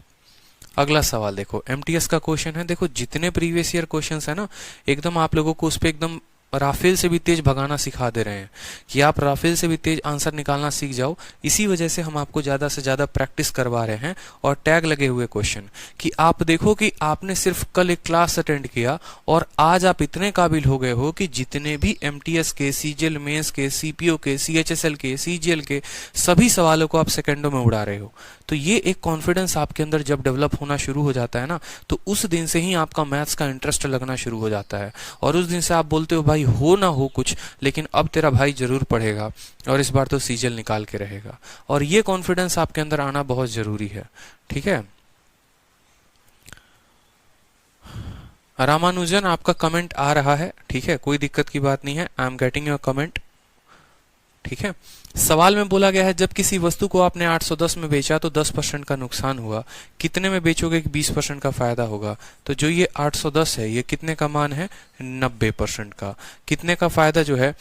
अगला सवाल देखो। एमटीएस का क्वेश्चन है। देखो जितने प्रीवियस ईयर क्वेश्चंस है ना, एकदम आप लोगों को उस पे एकदम राफेल से भी तेज भगाना सिखा दे रहे हैं कि आप राफेल से भी तेज आंसर निकालना सीख जाओ। इसी वजह से हम आपको ज्यादा से ज्यादा प्रैक्टिस करवा रहे हैं और टैग लगे हुए क्वेश्चन कि आप देखो कि आपने सिर्फ कल एक क्लास अटेंड किया और आज आप इतने काबिल हो गए हो कि जितने भी एमटीएस के, सीजीएल मेंस के, सीपीओ के, सीएचएसएल के, सीजीएल के सभी सवालों को आप सेकंडों में उड़ा रहे हो। तो ये एक कॉन्फिडेंस आपके अंदर जब डेवलप होना शुरू हो जाता है ना, तो उस दिन से ही आपका मैथ्स का इंटरेस्ट लगना शुरू हो जाता है और उस दिन से आप बोलते हो भाई हो ना हो कुछ, लेकिन अब तेरा भाई जरूर पढ़ेगा और इस बार तो सीजीएल निकाल के रहेगा। और ये कॉन्फिडेंस आपके अंदर आना बहुत जरूरी है। ठीक है, रामानुजन आपका कमेंट आ रहा है। ठीक है, कोई दिक्कत की बात नहीं है। I am getting your comment. ठीक है, सवाल में बोला गया है जब किसी वस्तु को आपने 810 में बेचा तो 10% का नुकसान हुआ, कितने में बेचोगे कि 20% का फायदा होगा? तो जो ये 810 है ये कितने का मान है? 90% का। कितने का फायदा जो है?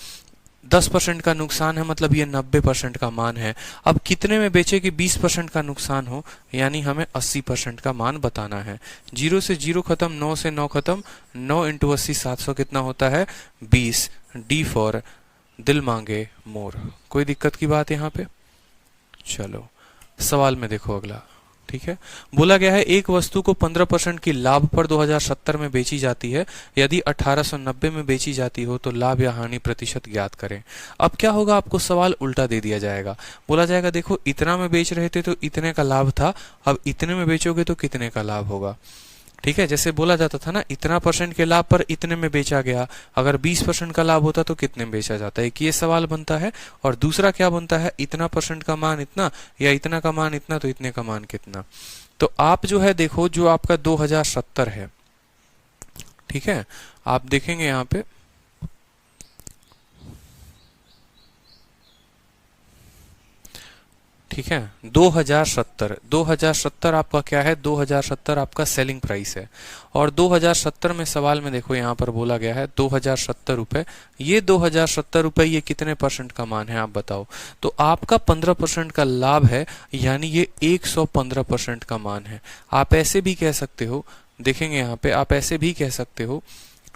10% का नुकसान है, मतलब ये 90% का मान है। अब कितने में बेचे कि 20% का नुकसान हो, यानी हमें 80% का मान बताना है। 0 से 0 खत्म, 9 से 9 खत्म, 9 × 80 700 कितना होता है? 20। डी फॉर दिल मांगे मोर। कोई दिक्कत की बात यहाँ पे? चलो सवाल में देखो अगला। ठीक है, बोला गया है एक वस्तु को 15% की लाभ पर 2070 में बेची जाती है, यदि 1890 में बेची जाती हो तो लाभ या हानि प्रतिशत ज्ञात करें। अब क्या होगा? आपको सवाल उल्टा दे दिया जाएगा। बोला जाएगा देखो इतना में बेच रहे थे तो इतने का लाभ था, अब इतने में बेचोगे तो कितने का लाभ होगा। ठीक है, जैसे बोला जाता था ना इतना % के लाभ पर इतने में बेचा गया, अगर 20% का लाभ होता तो कितने में बेचा जाता है। एक ये सवाल बनता है और दूसरा क्या बनता है? इतना % का मान इतना या इतना का मान इतना तो इतने का मान कितना। तो आप जो है देखो जो आपका 2070 है, ठीक है, आप देखेंगे यहाँ पे ठीक है 2070 2070 आपका क्या है, 2070 आपका सेलिंग प्राइस है। और 2070 में सवाल में देखो यहाँ पर बोला गया है 2070 रुपए। ये 2070 रुपए ये कितने परसेंट का मान है आप बताओ। तो आपका 15% का लाभ है, यानी ये 115% का मान है। आप ऐसे भी कह सकते हो, देखेंगे यहाँ पे, आप ऐसे भी कह सकते हो,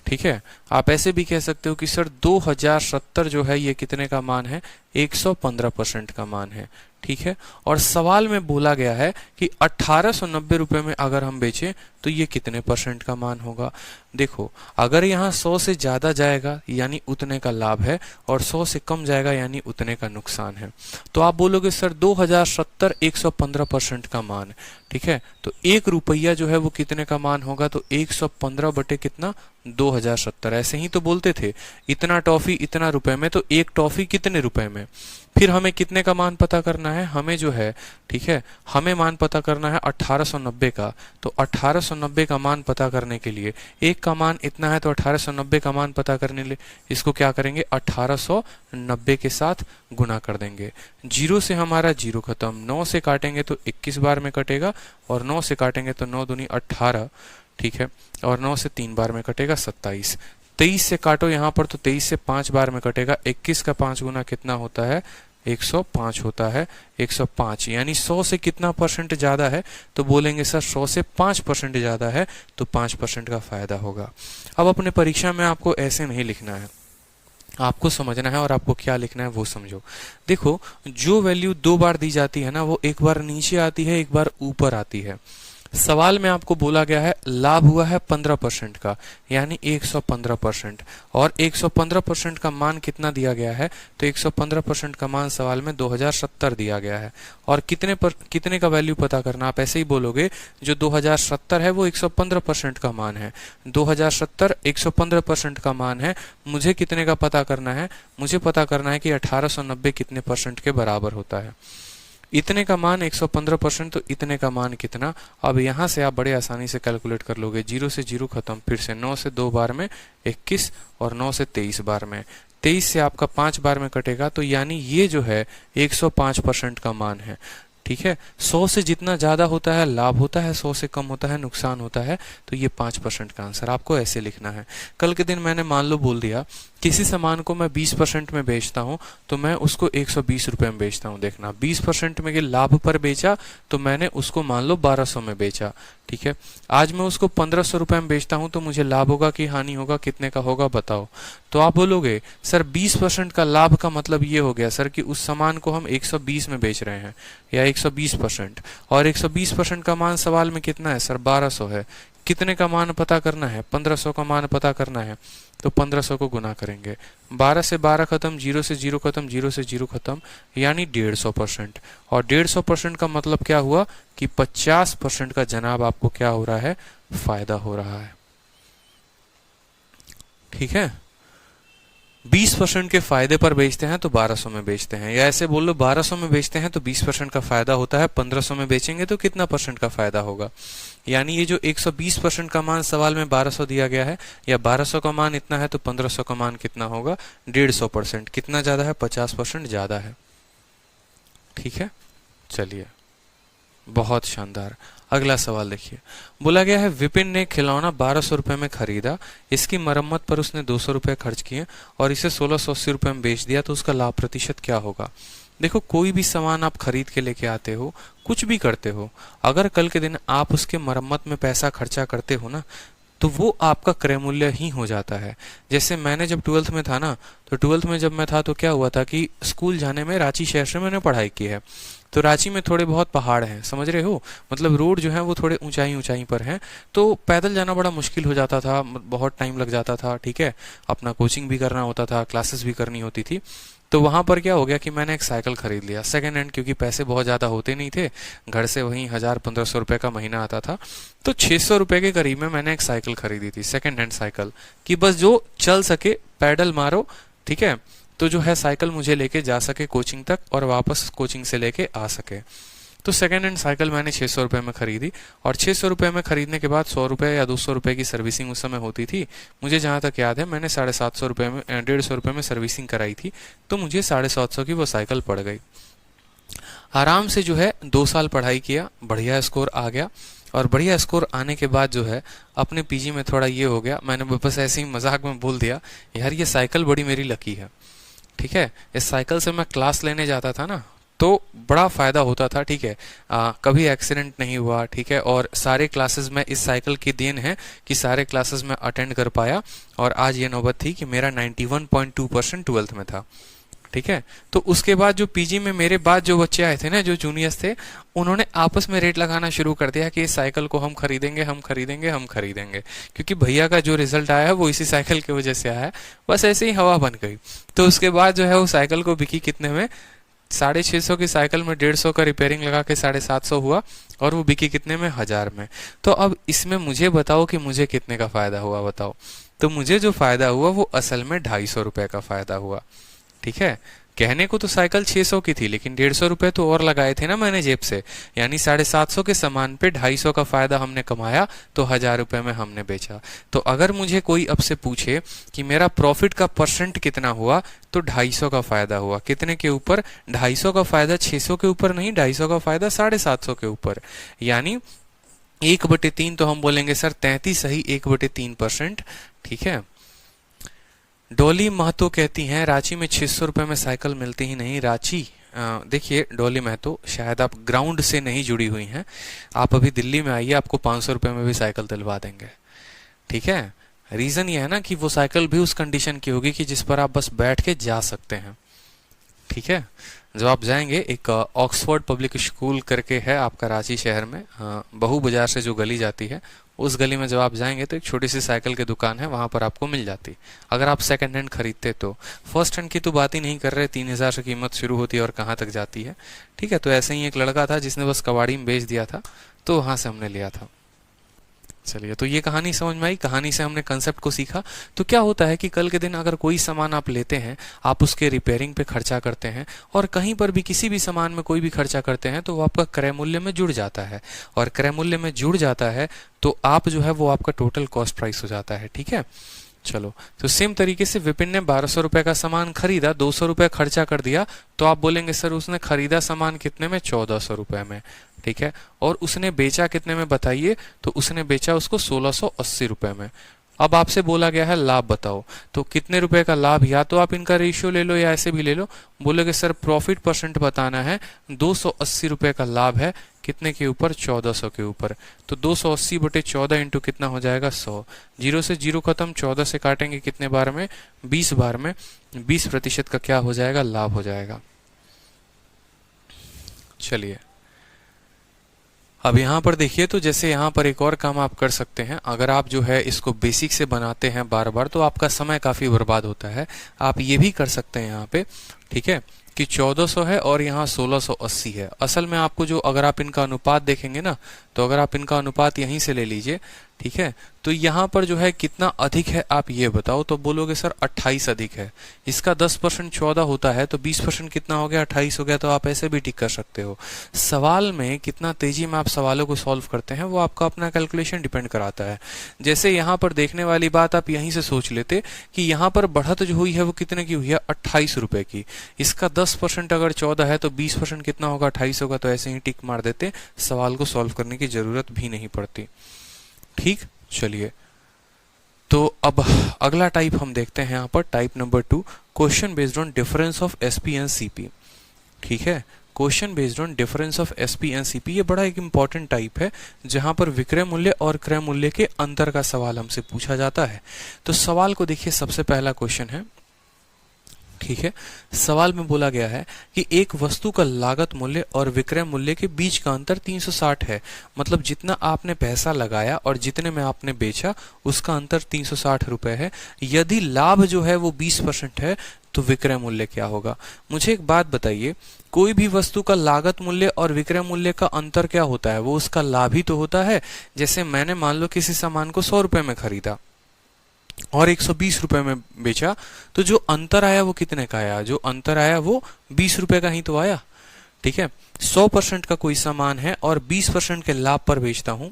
ठीक है, आप ऐसे भी कह सकते हो कि सर 2070 जो है ये कितने का मान है, 115% का मान है। ठीक है, और सवाल में बोला गया है कि 1890 रुपए में अगर हम बेचें तो ये कितने परसेंट का मान होगा। देखो, अगर यहाँ 100 से ज्यादा जाएगा यानी उतने का लाभ है, और 100 से कम जाएगा यानी उतने का नुकसान है। तो आप बोलोगे सर 2070 115% का मान है। ठीक है, तो 1 रुपया जो है वो कितने का मान होगा, तो 115 बटे कितना, 2070। ऐसे ही तो बोलते थे, इतना टॉफी इतना रुपए में, तो एक टॉफी कितने रुपए में। फिर हमें कितने का मान पता करना है, हमें जो है, ठीक है, हमें मान पता करना है 1890 का। तो 1890 का मान पता करने के लिए, एक का मान इतना है, तो 1890 का मान पता करने के लिए इसको क्या करेंगे, 1890 के साथ गुना कर देंगे। 0 से हमारा 0 खत्म, 9 से काटेंगे तो 21 बार में कटेगा, और 9 से काटेंगे तो 9 दूनी 18, ठीक है, और 9 से 3 बार में कटेगा 27। 23 से काटो यहाँ पर तो 23 से 5 बार में कटेगा। 21 का 5 गुना कितना होता है, 105 होता है, 105। यानी 100 से कितना परसेंट ज्यादा है, तो बोलेंगे सर 100 से 5% ज्यादा है, तो 5% का फायदा होगा। अब अपने परीक्षा में आपको ऐसे नहीं लिखना है, आपको समझना है और आपको क्या लिखना है वो समझो। देखो, जो वैल्यू 2 बार दी जाती है ना, वो एक बार नीचे आती है, एक बार ऊपर आती है। सवाल में आपको बोला गया है लाभ हुआ है 15% का, यानी 115%, और 115% का मान कितना दिया गया है, तो 115% का मान सवाल में 2070 दिया गया है। और कितने का वैल्यू पता करना, आप ऐसे ही बोलोगे, जो 2070 है वो 115% का मान है। 2070 115% का मान है, मुझे कितने का पता करना है, मुझे पता करना है कि 1890 कितने परसेंट के बराबर होता है। इतने का मान 115%, तो इतने का मान कितना। अब यहां से आप बड़े आसानी से कैलकुलेट कर लोगे। 0 से 0 खत्म, फिर से 9 से 2 बार में 21, और 9 से 23 बार में, 23 से आपका 5 बार में कटेगा, तो यानी ये जो है 105% का मान है। ठीक है, 100 से जितना ज्यादा होता है लाभ होता है, 100 से कम होता है नुकसान होता है। तो ये 5% का आंसर आपको ऐसे लिखना है। कल के दिन मैंने मान लो बोल दिया, किसी सामान को मैं 20% में बेचता हूं, तो मैं उसको 120 रुपए में बेचता हूं। देखना, 20% में के लाभ पर बेचा, तो मैंने उसको मान लो 1200 में बेचा। ठीक है, आज मैं उसको 1500 रुपए में बेचता हूं, तो मुझे लाभ होगा कि हानि होगा, कितने का होगा बताओ। तो आप बोलोगे सर 20% का लाभ का मतलब ये हो गया सर कि उस सामान को हम 120 में बेच रहे हैं, या 120%, और 120% का मान सवाल में कितना है सर, 1200 है। कितने का मान पता करना है, 1500 का मान पता करना है, तो 1500 को गुना करेंगे। 12 से 12 खत्म, 0 से 0 खत्म, 0 से 0 खत्म, यानी 150%। और 150% का मतलब क्या हुआ कि 50% का जनाब आपको क्या हो रहा है, फायदा हो रहा है। ठीक है, 20% के फायदे पर बेचते हैं तो 1200 में बेचते हैं, या ऐसे बोल लो 1200 में बेचते हैं तो 20% का फायदा होता है, 1500 में बेचेंगे तो कितना परसेंट का फायदा होगा। यानी ये जो 120% का मान सवाल में 1200 दिया गया है, या 1200 का मान इतना है, तो 1500 का मान कितना होगा, 150%। कितना ज्यादा है, 50% ज्यादा है। ठीक है, चलिए, बहुत शानदार। अगला सवाल देखिए, बोला गया है विपिन ने खिलौना 1200 रुपए में खरीदा, इसकी मरम्मत पर उसने 200 रुपए खर्च किए और इसे 1680 रुपए में बेच दिया, तो उसका लाभ प्रतिशत क्या होगा। देखो, कोई भी सामान आप खरीद के लेके आते हो, कुछ भी करते हो, अगर कल के दिन आप उसके मरम्मत में पैसा खर्चा करते हो ना, तो वो आपका क्रय मूल्य ही हो जाता है। जैसे मैंने जब 12th में था ना, तो 12th में जब मैं था तो क्या हुआ था कि स्कूल जाने में रांची शहर से मैंने पढ़ाई की है, तो रांची में थोड़े बहुत पहाड़ हैं, समझ रहे हो, मतलब रोड जो है वो थोड़े ऊंचाई ऊंचाई पर हैं, तो पैदल जाना बड़ा मुश्किल हो जाता था, बहुत टाइम लग जाता था। ठीक है, अपना कोचिंग भी करना होता था, क्लासेस भी करनी होती थी। तो वहां पर क्या हो गया कि मैंने एक साइकिल खरीद लिया सेकेंड हैंड, क्योंकि पैसे बहुत ज्यादा होते नहीं थे, घर से वहीं 1000-1500 रुपए का महीना आता था, तो 600 रुपए के करीब में मैंने एक साइकिल खरीदी थी, सेकेंड हैंड साइकिल, कि बस जो चल सके, पैडल मारो, ठीक है, तो जो है साइकिल मुझे लेके जा सके कोचिंग तक, और वापस कोचिंग से लेके आ सके। तो सेकेंड हैंड साइकिल मैंने 600 रुपए में खरीदी, और 600 रुपए में खरीदने के बाद 100 रुपए या 200 रुपए की सर्विसिंग उस समय होती थी। मुझे जहां तक याद है मैंने 750 रुपए में 150 रुपए में सर्विसिंग कराई थी, तो मुझे 750 की वो साइकिल पड़ गई। आराम से जो है 2 साल पढ़ाई किया, बढ़िया स्कोर आ गया, और बढ़िया स्कोर आने के बाद जो है अपने पीजी में थोड़ा ये हो गया, मैंने बस ऐसे ही मजाक में बोल दिया, यार ये साइकिल बड़ी मेरी लकी है। ठीक है, इस साइकिल से मैं क्लास लेने जाता था ना, तो बड़ा फायदा होता था। ठीक है, कभी एक्सीडेंट नहीं हुआ। ठीक है, और सारे क्लासेस में इस साइकिल की देन है कि सारे क्लासेस में अटेंड कर पाया, और आज ये नौबत थी कि मेरा 91.2% ट्वेल्थ में था। ठीक है, तो उसके बाद जो पीजी में मेरे बाद जो बच्चे आए थे ना, जो जूनियर्स थे, उन्होंने आपस में रेट लगाना शुरू कर दिया कि इस साइकिल को हम खरीदेंगे, हम खरीदेंगे, हम खरीदेंगे, क्योंकि भैया का जो रिजल्ट आया है वो इसी साइकिल की वजह से आया है। बस ऐसे ही हवा बन गई। तो उसके बाद जो है वो साइकिल को बिकी कितने में, 650 की साइकिल में 150 का रिपेयरिंग लगा के 750 हुआ, और वो बिकी कितने में, 1000 में। तो अब इसमें मुझे बताओ कि मुझे कितने का फायदा हुआ, बताओ। तो मुझे जो फायदा हुआ वो असल में 250 रुपए का फायदा हुआ। ठीक है, कहने को तो साइकिल 600 की थी, लेकिन 150 रुपए तो और लगाए थे ना मैंने जेब से, यानी 750 के सामान पे 250 का फायदा हमने कमाया, तो 1000 रुपए में हमने बेचा। तो अगर मुझे कोई अब से पूछे कि मेरा प्रॉफिट का परसेंट कितना हुआ, तो 250 का फायदा हुआ। कितने के ऊपर, 250 का फायदा 600 के ऊपर नहीं, 250 का फायदा 750 के ऊपर, यानी 1/3 तो हम बोलेंगे सर 33 सही 1/3%। ठीक है, डॉली महतो कहती हैं रांची में 600 रुपए में साइकिल मिलती ही नहीं। रांची, देखिए डॉली महतो, शायद आप ग्राउंड से नहीं जुड़ी हुई हैं, आप अभी दिल्ली में आइए, आपको 500 रुपए में भी साइकिल दिलवा देंगे। ठीक है, रीजन ये है ना कि वो साइकिल भी उस कंडीशन की होगी कि जिस पर आप बस बैठ के जा सकते हैं। ठीक है, जब आप जाएंगे, एक ऑक्सफोर्ड पब्लिक स्कूल करके है आपका रांची शहर में, बहू बाजार से जो गली जाती है, उस गली में जब आप जाएंगे तो एक छोटी सी साइकिल की दुकान है, वहां पर आपको मिल जाती, अगर आप सेकंड हैंड खरीदते तो। फर्स्ट हैंड की तो बात ही नहीं कर रहे, 3000 से कीमत शुरू होती है और कहाँ तक जाती है। ठीक है, तो ऐसे ही एक लड़का था जिसने बस कबाड़ी में बेच दिया था, तो वहां से हमने लिया था। चलिए, तो ये कहानी समझ में आई। कहानी से हमने कंसेप्ट को सीखा। तो क्या होता है कि कल के दिन अगर कोई सामान आप लेते हैं, आप उसके रिपेयरिंग पे खर्चा करते हैं, और कहीं पर भी किसी भी सामान में कोई भी खर्चा करते हैं, तो वो आपका क्रय मूल्य में जुड़ जाता है, और क्रय मूल्य में जुड़ जाता है तो आप जो है वो आपका टोटल कॉस्ट प्राइस हो जाता है। ठीक है, चलो, तो सेम तरीके से विपिन ने 1200 रुपए का सामान खरीदा, 200 रुपए खर्चा कर दिया, तो आप बोलेंगे सर उसने खरीदा सामान कितने में, 1400 रुपए में। ठीक है, और उसने बेचा कितने में बताइए, तो उसने बेचा उसको 1680 रुपए में। अब आपसे बोला गया है लाभ बताओ, तो कितने रुपए का लाभ, या तो आप इनका रेशियो ले लो या ऐसे भी ले लो। बोलोगे सर प्रॉफिट परसेंट बताना है, 280 रुपए का लाभ है, कितने के ऊपर, 1400 के ऊपर। तो 280/14 इंटू कितना हो जाएगा, 100। 0 से 0 खत्म, 14 से काटेंगे कितने बार में, 20 बार में, 20% का क्या हो जाएगा, लाभ हो जाएगा। चलिए, अब यहाँ पर देखिए, तो जैसे यहाँ पर एक और काम आप कर सकते हैं। अगर आप जो है इसको बेसिक से बनाते हैं बार बार, तो आपका समय काफी बर्बाद होता है। आप ये भी कर सकते हैं यहाँ पे, ठीक है, कि 1400 है और यहाँ 1680 है। असल में आपको जो, अगर आप इनका अनुपात देखेंगे ना, तो अगर आप इनका अनुपात यहीं से ले लीजिए, ठीक है, तो यहाँ पर जो है कितना अधिक है आप ये बताओ, तो बोलोगे सर 28 अधिक है। इसका 10% 14 होता है, तो 20% कितना हो गया, 28 हो गया। तो आप ऐसे भी टिक कर सकते हो। सवाल में कितना तेजी में आप सवालों को सॉल्व करते हैं वो आपका अपना कैलकुलेशन डिपेंड कराता है। जैसे यहाँ पर देखने वाली बात आप यहीं से सोच लेते कि यहाँ पर बढ़त जो हुई है वो कितने की हुई है, 28 रुपए की। इसका 10% अगर 14 है तो 20% कितना होगा, 28 होगा। तो ऐसे ही टिक मार देते, सवाल को सॉल्व करने की जरूरत भी नहीं पड़ती। ठीक, चलिए, तो अब अगला टाइप हम देखते हैं यहाँ पर, type number 2, question based on difference of SP and CP. ठीक है, question based on difference of SP and CP, ये बड़ा एक इंपॉर्टेंट टाइप है जहां पर विक्रय मूल्य और क्रय मूल्य के अंतर का सवाल हमसे पूछा जाता है। तो सवाल को देखिए, सबसे पहला क्वेश्चन है, ठीक है, सवाल में बोला गया है कि एक वस्तु का लागत मूल्य और विक्रय मूल्य के बीच का अंतर 360 है। मतलब जितना आपने पैसा लगाया और जितने में आपने बेचा उसका अंतर 360 रुपए है। यदि लाभ जो है वो 20% है तो विक्रय मूल्य क्या होगा। मुझे एक बात बताइए, कोई भी वस्तु का लागत मूल्य और विक्रय मूल्य का अंतर क्या होता है, वो उसका लाभ ही तो होता है। जैसे मैंने मान लो किसी सामान को 100 रुपए में खरीदा और 120 रुपए में बेचा, तो जो अंतर आया वो कितने का आया, जो अंतर आया वो 20 रुपए का ही तो आया। ठीक है, 100% का कोई सामान है और 20% के लाभ पर बेचता हूं,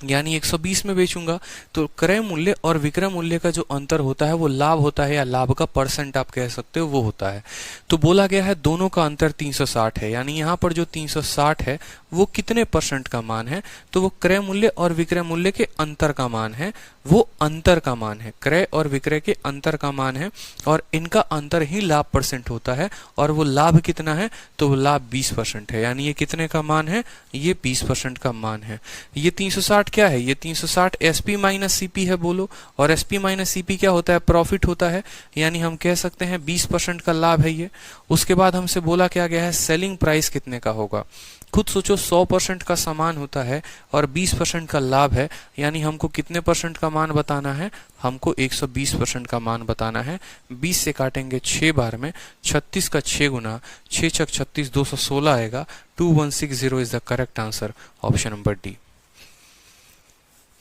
यानी 120 में बेचूंगा तो क्रय मूल्य और विक्रय मूल्य का जो अंतर होता है वो लाभ होता है, या लाभ का परसेंट आप कह सकते हो, वो होता है। तो बोला गया है दोनों का अंतर 360 है, यानी यहाँ पर जो 360 है वो कितने परसेंट का मान है, तो वो क्रय मूल्य और विक्रय मूल्य के अंतर का मान है, वो अंतर का मान है, क्रय और विक्रय के अंतर का मान है, और इनका अंतर ही लाभ परसेंट होता है। और वो लाभ कितना है, तो वो लाभ 20% है, यानी ये कितने का मान है, ये 20% का मान है। ये 360 क्या है, ये 360 एसपी माइनस सीपी है, बोलो। और एसपी माइनस सीपी क्या होता है, प्रॉफिट होता है, यानी हम कह सकते हैं 20% का लाभ है ये। उसके बाद हमसे बोला क्या गया है, सेलिंग प्राइस कितने का होगा। खुद सोचो, 100% का सामान होता है और 20% का लाभ है, यानी हमको कितने परसेंट का मान बताना है, हमको 120% का मान बताना है। 20 से काटेंगे 6 बार में, 36 का 6 गुना 6 छक 36, 216 आएगा। 2160 is the correct answer, option number D.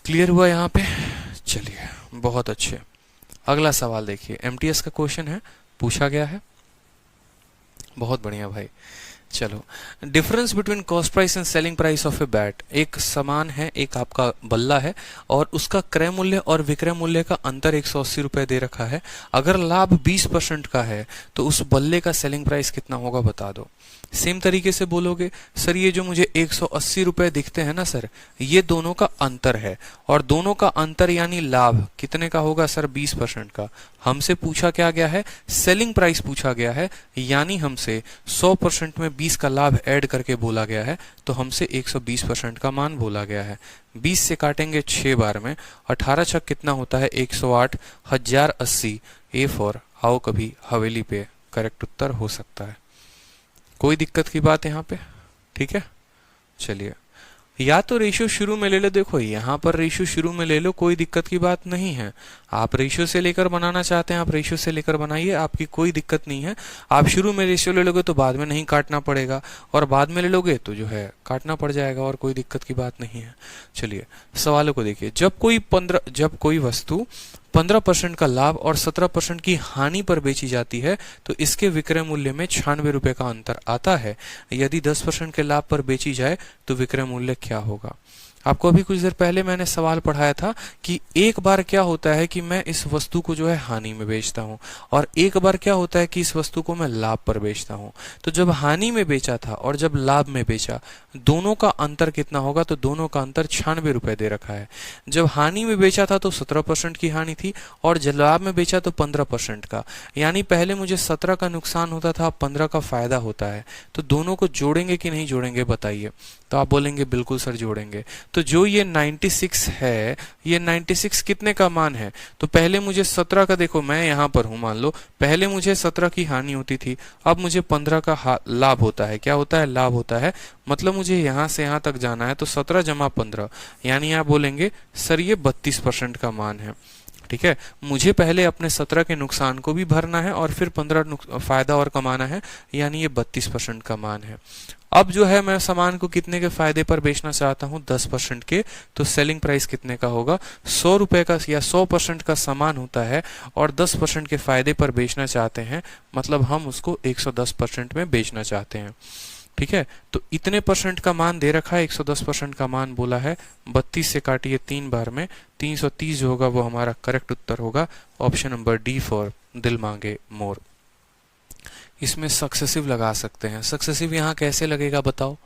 Clear हुआ यहाँ पे? चलिए, बहुत अच्छे। अगला सवाल देखिए, एमटीएस का क्वेश्चन है, पूछा गया है। बहुत बढ़िया भाई। चलो, difference between cost price and selling price of a bat. एक सामान है, एक आपका बल्ला है, और उसका क्रय मूल्य और विक्रय मूल्य का अंतर 180 रुपए दे रखा है। अगर लाभ 20% का है तो उस बल्ले का सेलिंग प्राइस कितना होगा, बता दो। सेम तरीके से बोलोगे, सर ये जो मुझे 180 रुपए दिखते हैं ना सर, ये दोनों का अंतर है, और दोनों का अंतर यानी लाभ कितने का होगा सर, 20% का। हमसे पूछा क्या गया है, सेलिंग प्राइस पूछा गया है, यानी हमसे 100% में 20 का लाभ ऐड करके बोला गया है, तो हमसे 120% का मान बोला गया है। 20 से काटेंगे 6 बार में, 18 छक कितना होता है, 108, 1080। ए फॉर आओ कभी हवेली पे करेक्ट उत्तर हो सकता है। कोई दिक्कत की बात यहाँ पे? ठीक है, चलिए। या तो रेशियो शुरू में ले लो, देखो यहाँ पर रेशियो शुरू में ले लो, कोई दिक्कत की बात नहीं है। आप रेशियो से लेकर बनाना चाहते हैं, आप रेशियो से लेकर बनाइए, आपकी कोई दिक्कत नहीं है। आप शुरू में रेशियो ले लोगे तो बाद में नहीं काटना पड़ेगा, और बाद में ले लोगे तो जो है काटना पड़ जाएगा, और कोई दिक्कत की बात नहीं है। चलिए, सवालों को देखिए। जब कोई वस्तु 15% का लाभ और 17% की हानि पर बेची जाती है तो इसके विक्रय मूल्य में 96 रुपए का अंतर आता है। यदि 10% के लाभ पर बेची जाए तो विक्रय मूल्य क्या होगा। आपको अभी कुछ देर पहले मैंने सवाल पढ़ाया था कि एक बार क्या होता है कि मैं इस वस्तु को जो है हानि में बेचता हूं, और एक बार क्या होता है कि इस वस्तु को मैं लाभ पर बेचता हूं। तो जब हानि में बेचा था और जब लाभ में बेचा, दोनों का अंतर कितना होगा, तो दोनों का अंतर 96 रुपए दे रखा है। जब हानि में बेचा था तो 17% की हानि थी, और जब लाभ में बेचा तो 15% का, यानी पहले मुझे 17 का नुकसान होता था, 15 का फायदा होता है। तो दोनों को जोड़ेंगे कि नहीं जोड़ेंगे, बताइए। तो आप बोलेंगे बिल्कुल सर जोड़ेंगे। तो जो ये 96 है, ये 96 कितने का मान है, तो पहले मुझे 17 का, देखो मैं यहाँ पर हूं, मान लो पहले मुझे 17 की हानि होती थी, अब मुझे 15 का लाभ होता है। क्या होता है, लाभ होता है। मतलब मुझे यहाँ से यहाँ तक जाना है, तो 17 जमा 15, यानी आप बोलेंगे सर ये 32% का मान है। ठीक है, मुझे पहले अपने 17 के नुकसान को भी भरना है और फिर 15 फायदा और कमाना है, यानी ये 32% का मान है। अब जो है मैं सामान को कितने के फायदे पर बेचना चाहता हूं, 10% के, तो सेलिंग प्राइस कितने का होगा, 100 रुपए का, या 100% का सामान होता है और 10% के फायदे पर बेचना चाहते हैं, मतलब हम उसको 110% में बेचना चाहते हैं। ठीक है, तो इतने परसेंट का मान दे रखा है, 110% का मान बोला है। 32 से काटिए 3 बार में, 330 जो होगा वो हमारा करेक्ट उत्तर होगा, ऑप्शन नंबर डी फॉर दिल मांगे मोर। इसमें सक्सेसिव लगा सकते हैं। सक्सेसिव यहाँ कैसे लगेगा बताओ,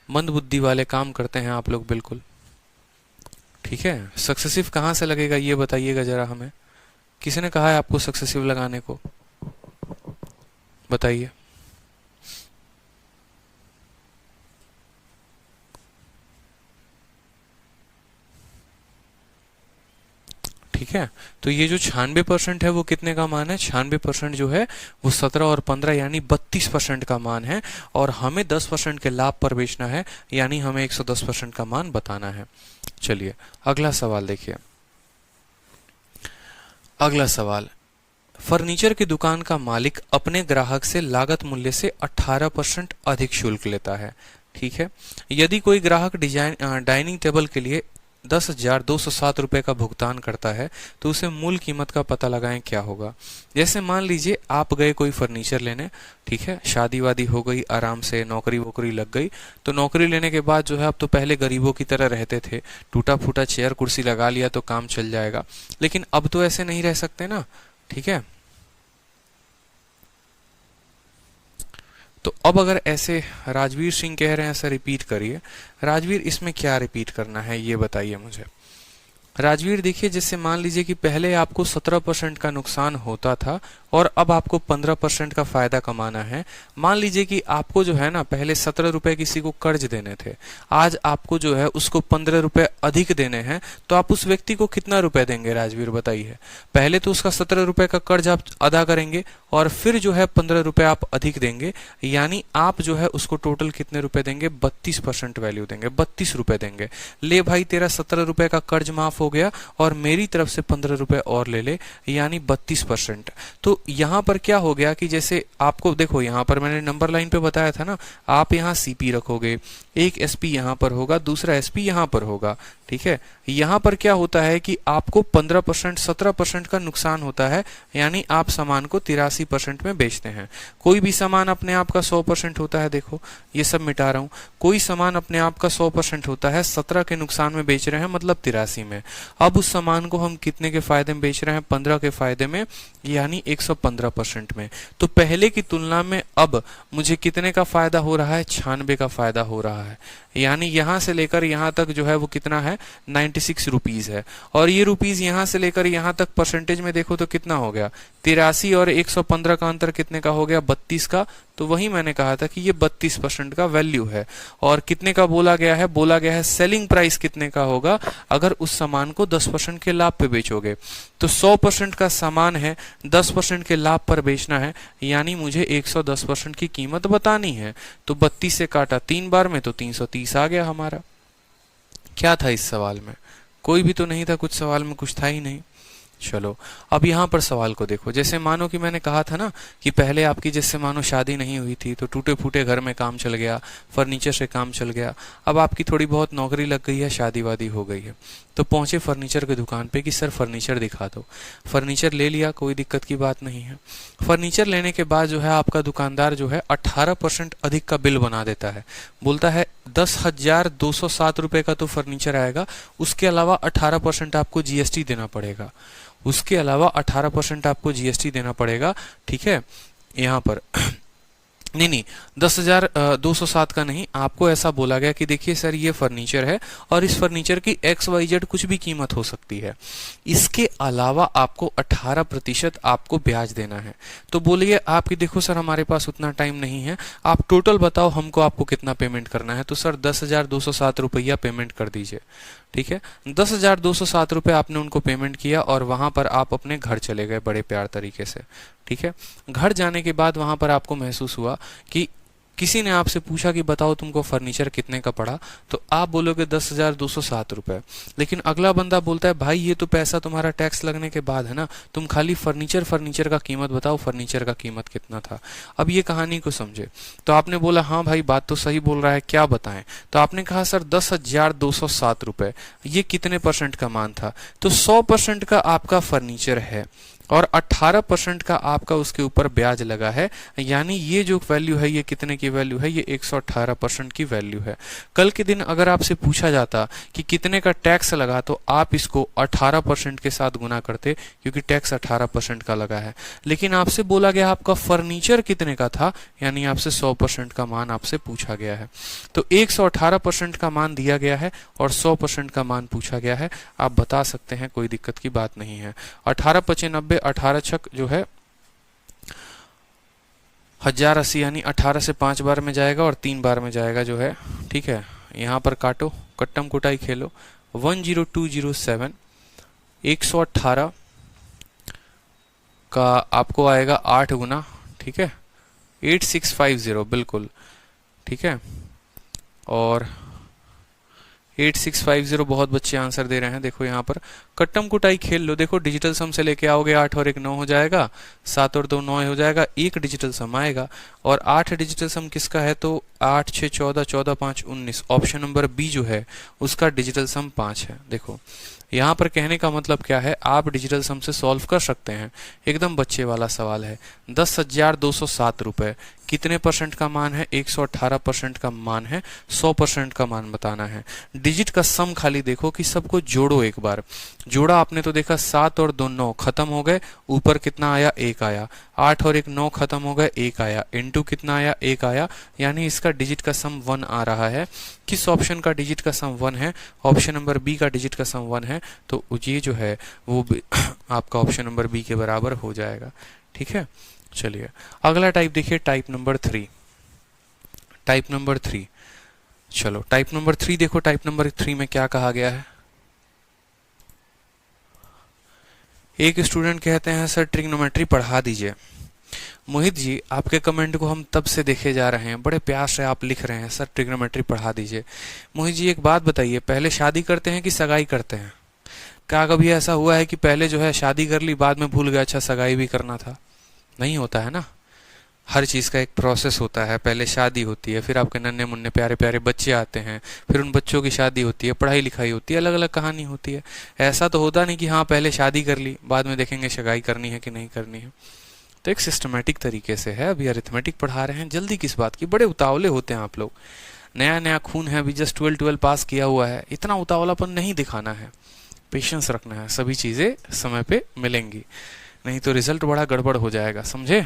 मंद बुद्धि वाले काम करते हैं आप लोग बिल्कुल। ठीक है, सक्सेसिव कहाँ से लगेगा ये बताइएगा जरा हमें। किसी ने कहा है आपको सक्सेसिव लगाने को, बताइए। ठीक है, तो ये जो 96% है वो कितने का मान है, 96% जो है वो 17 और 15 यानी 32% का मान है, और हमें 10% के लाभ पर बेचना है, यानी हमें 110% का मान बताना है। चलिए अगला सवाल देखिए। अगला सवाल, फर्नीचर की दुकान का मालिक अपने ग्राहक से लागत मूल्य से 18% अधिक शुल्क लेता है। ठीक है, यदि कोई ग्राहक डाइनिंग टेबल के लिए 10,207 रुपये का भुगतान करता है तो उसे मूल कीमत का पता लगाएं क्या होगा। जैसे मान लीजिए आप गए कोई फर्नीचर लेने, ठीक है, शादी वादी हो गई, आराम से नौकरी वोकरी लग गई, तो नौकरी लेने के बाद जो है अब तो पहले गरीबों की तरह रहते थे, टूटा फूटा चेयर कुर्सी लगा लिया तो काम चल जाएगा, लेकिन अब तो ऐसे नहीं रह सकते ना, ठीक है। तो अब अगर ऐसे राजवीर सिंह कह रहे हैं सर रिपीट करिए, राजवीर इसमें क्या रिपीट करना है ये बताइए मुझे। राजवीर देखिए, जैसे मान लीजिए कि पहले आपको 17% का नुकसान होता था और अब आपको 15% का फायदा कमाना है। मान लीजिए कि आपको जो है ना पहले 17 रुपए किसी को कर्ज देने थे, आज आपको जो है उसको 15 रुपए अधिक देने हैं, तो आप उस व्यक्ति को कितना रुपए देंगे राजवीर बताइए। पहले तो उसका 17 रुपए का कर्ज आप अदा करेंगे और फिर जो है 15 रुपए आप अधिक देंगे, यानी आप जो है उसको टोटल कितने रुपए देंगे, 32% वैल्यू देंगे, 32 रुपए देंगे। ले भाई तेरा 17 रुपए का कर्ज माफ हो गया और मेरी तरफ से 15 रुपए और ले ले, यानी 32%। तो यहां पर क्या हो गया कि जैसे आपको देखो यहां पर मैंने नंबर लाइन पे बताया था ना, आप यहां सीपी रखोगे, एक एसपी यहां पर होगा, दूसरा एसपी यहां पर होगा, ठीक है। यहां पर क्या होता है कि आपको 15% 17% का नुकसान होता है, यानी आप सामान को 83% में बेचते हैं। कोई भी सामान अपने आप का 100% होता है, देखो ये सब मिटा रहा हूं, कोई सामान अपने आप का 100% होता है, 17 के नुकसान में बेच रहे हैं मतलब 83 में। अब उस सामान को हम कितने के फायदे में बेच रहे हैं, 15 के फायदे में, यानी 115% में। तो पहले की तुलना में अब मुझे कितने का फायदा हो रहा है, 96 का फायदा हो रहा है, यानी यहां से लेकर यहां तक जो है वो कितना है, 96 रुपीज है। और ये रुपीज यहां से लेकर यहां तक परसेंटेज में देखो तो कितना हो गया, 83 और 115 का अंतर कितने का हो गया, 32 का। तो वही मैंने कहा था कि ये 32% का वैल्यू है। और कितने का बोला गया है, बोला गया है सेलिंग प्राइस कितने का होगा अगर उस सामान को 10% के लाभ पे बेचोगे। तो 100% का सामान है, 10% के लाभ पर बेचना है, यानी मुझे 110% की कीमत बतानी है। तो 32 से काटा 3 बार में तो 330 आ गया हमारा। क्या था इस सवाल में, कोई भी तो नहीं था, कुछ सवाल में कुछ था ही नहीं। चलो अब यहां पर सवाल को देखो, जैसे मानो कि मैंने कहा था ना कि पहले आपकी जैसे मानो शादी नहीं हुई थी तो टूटे फूटे घर में काम चल गया, फर्नीचर से काम चल गया। अब आपकी थोड़ी बहुत नौकरी लग गई है, शादी वादी हो गई है, तो पहुंचे फर्नीचर की दुकान पे कि सर फर्नीचर दिखा दो। फर्नीचर ले लिया, कोई दिक्कत की बात नहीं है। फर्नीचर लेने के बाद जो है आपका दुकानदार जो है 18% अधिक का बिल बना देता है, बोलता है 10,207 रुपए का तो फर्नीचर आएगा, उसके अलावा 18% आपको जीएसटी देना पड़ेगा, उसके अलावा 18% आपको जीएसटी देना पड़ेगा, ठीक है। यहां पर नहीं 10,207 का नहीं, आपको ऐसा बोला गया कि देखिए सर ये फर्नीचर है और इस फर्नीचर की XYZ कुछ भी कीमत हो सकती है, इसके अलावा आपको 18% आपको ब्याज देना है। तो बोलिए आपकी, देखो सर हमारे पास उतना टाइम नहीं है, आप टोटल बताओ हमको आपको कितना पेमेंट करना है। तो सर 10,207 रुपया पेमेंट कर दीजिए, ठीक है। 10,207 रुपये आपने उनको पेमेंट किया और वहां पर आप अपने घर चले गए बड़े प्यार तरीके से, ठीक है। घर जाने के बाद वहां पर आपको महसूस हुआ कि किसी ने आपसे पूछा कि बताओ तुमको फर्नीचर कितने का पड़ा, तो आप बोलोगे 10,207 रुपए। लेकिन अगला बंदा बोलता है भाई ये तो पैसा तुम्हारा टैक्स लगने के बाद है ना, तुम खाली फर्नीचर का कीमत बताओ, फर्नीचर का कीमत कितना था। अब ये कहानी को समझे, तो आपने बोला हाँ भाई बात तो सही बोल रहा है, क्या बताएं। तो आपने कहा सर 10,207 रुपए, ये कितने परसेंट का मान था। तो 100% का आपका फर्नीचर है और 18% का आपका उसके ऊपर ब्याज लगा है, यानी ये जो वैल्यू है ये कितने की वैल्यू है, ये 118% की वैल्यू है। कल के दिन अगर आपसे पूछा जाता कि कितने का टैक्स लगा, तो आप इसको 18% के साथ गुना करते, क्योंकि टैक्स 18% का लगा है। लेकिन आपसे बोला गया आपका फर्नीचर कितने का था, यानी आपसे 100% का मान आपसे पूछा गया है। तो 118% का मान दिया गया है और 100% का मान पूछा गया है। आप बता सकते हैं, कोई दिक्कत की बात नहीं है। 18×95 18 छक जो है 1080, यानी 18 से 5 बार में जाएगा और 3 बार में जाएगा जो है, ठीक है। यहां पर काटो, कट्टम कुटाई खेलो, 10207 118 का आपको आएगा 8 गुना, ठीक है, 8650 बिल्कुल, ठीक है। और 8650 बहुत बच्चे आंसर दे रहे हैं। देखो यहाँ पर कट्टम कुटाई खेल लो। देखो डिजिटल सम से लेके आओगे 8 और 1 9 हो जाएगा, 7 और 2 9 हो जाएगा, एक डिजिटल सम आएगा। और 8 डिजिटल सम किसका है, तो 8 6 14, 14 5 19, ऑप्शन नंबर बी जो है उसका डिजिटल सम 5 है। देखो यहाँ पर कहने का मतलब क्या है, आप डिजिटल सम से सॉल्व कर सकते हैं। एकदम बच्चे वाला सवाल है। 10,207 रुपए कितने परसेंट का मान है, 118% का मान है, 100% का मान बताना है। डिजिट का सम खाली देखो कि सबको जोड़ो एक बार। जोड़ा आपने तो देखा 7 और 2 9 खत्म हो गए, ऊपर कितना आया, 1 आया। 8 और 1 9 खत्म हो गए, 1 आया, इनटू कितना आया, 1 आया। यानी इसका डिजिट का सम 1 आ रहा है। किस ऑप्शन का डिजिट का सम 1 है, ऑप्शन नंबर बी का डिजिट का सम 1 है। तो ये जो है वो आपका ऑप्शन नंबर बी के बराबर हो जाएगा। ठीक है, चलिए अगला टाइप देखिए, टाइप नंबर 3। टाइप नंबर 3, चलो टाइप नंबर 3 देखो। टाइप नंबर 3 में क्या कहा गया है, एक स्टूडेंट कहते हैं सर ट्रिग्नोमेट्री पढ़ा दीजिए। मोहित जी आपके कमेंट को हम तब से देखे जा रहे हैं, बड़े प्यार से आप लिख रहे हैं सर ट्रिग्नोमेट्री पढ़ा दीजिए। मोहित जी एक बात बताइए, पहले शादी करते हैं कि सगाई करते हैं? क्या कभी ऐसा हुआ है कि पहले जो है शादी कर ली, बाद में भूल गया अच्छा सगाई भी करना था? नहीं होता है ना। हर चीज़ का एक प्रोसेस होता है। पहले शादी होती है, फिर आपके नन्हे मुन्ने प्यारे प्यारे बच्चे आते हैं, फिर उन बच्चों की शादी होती है, पढ़ाई लिखाई होती है, अलग अलग कहानी होती है। ऐसा तो होता नहीं कि हाँ पहले शादी कर ली बाद में देखेंगे सगाई करनी है कि नहीं करनी है। तो एक सिस्टमेटिक तरीके से है। अभी अरिथमेटिक पढ़ा रहे हैं, जल्दी किस बात की, बड़े उतावले होते हैं आप लोग। नया नया खून है, अभी जस्ट 12 पास किया हुआ है, इतना उतावलापन नहीं दिखाना है, पेशेंस रखना है। सभी चीज़ें समय पे मिलेंगी, नहीं तो रिजल्ट बड़ा गड़बड़ हो जाएगा, समझे।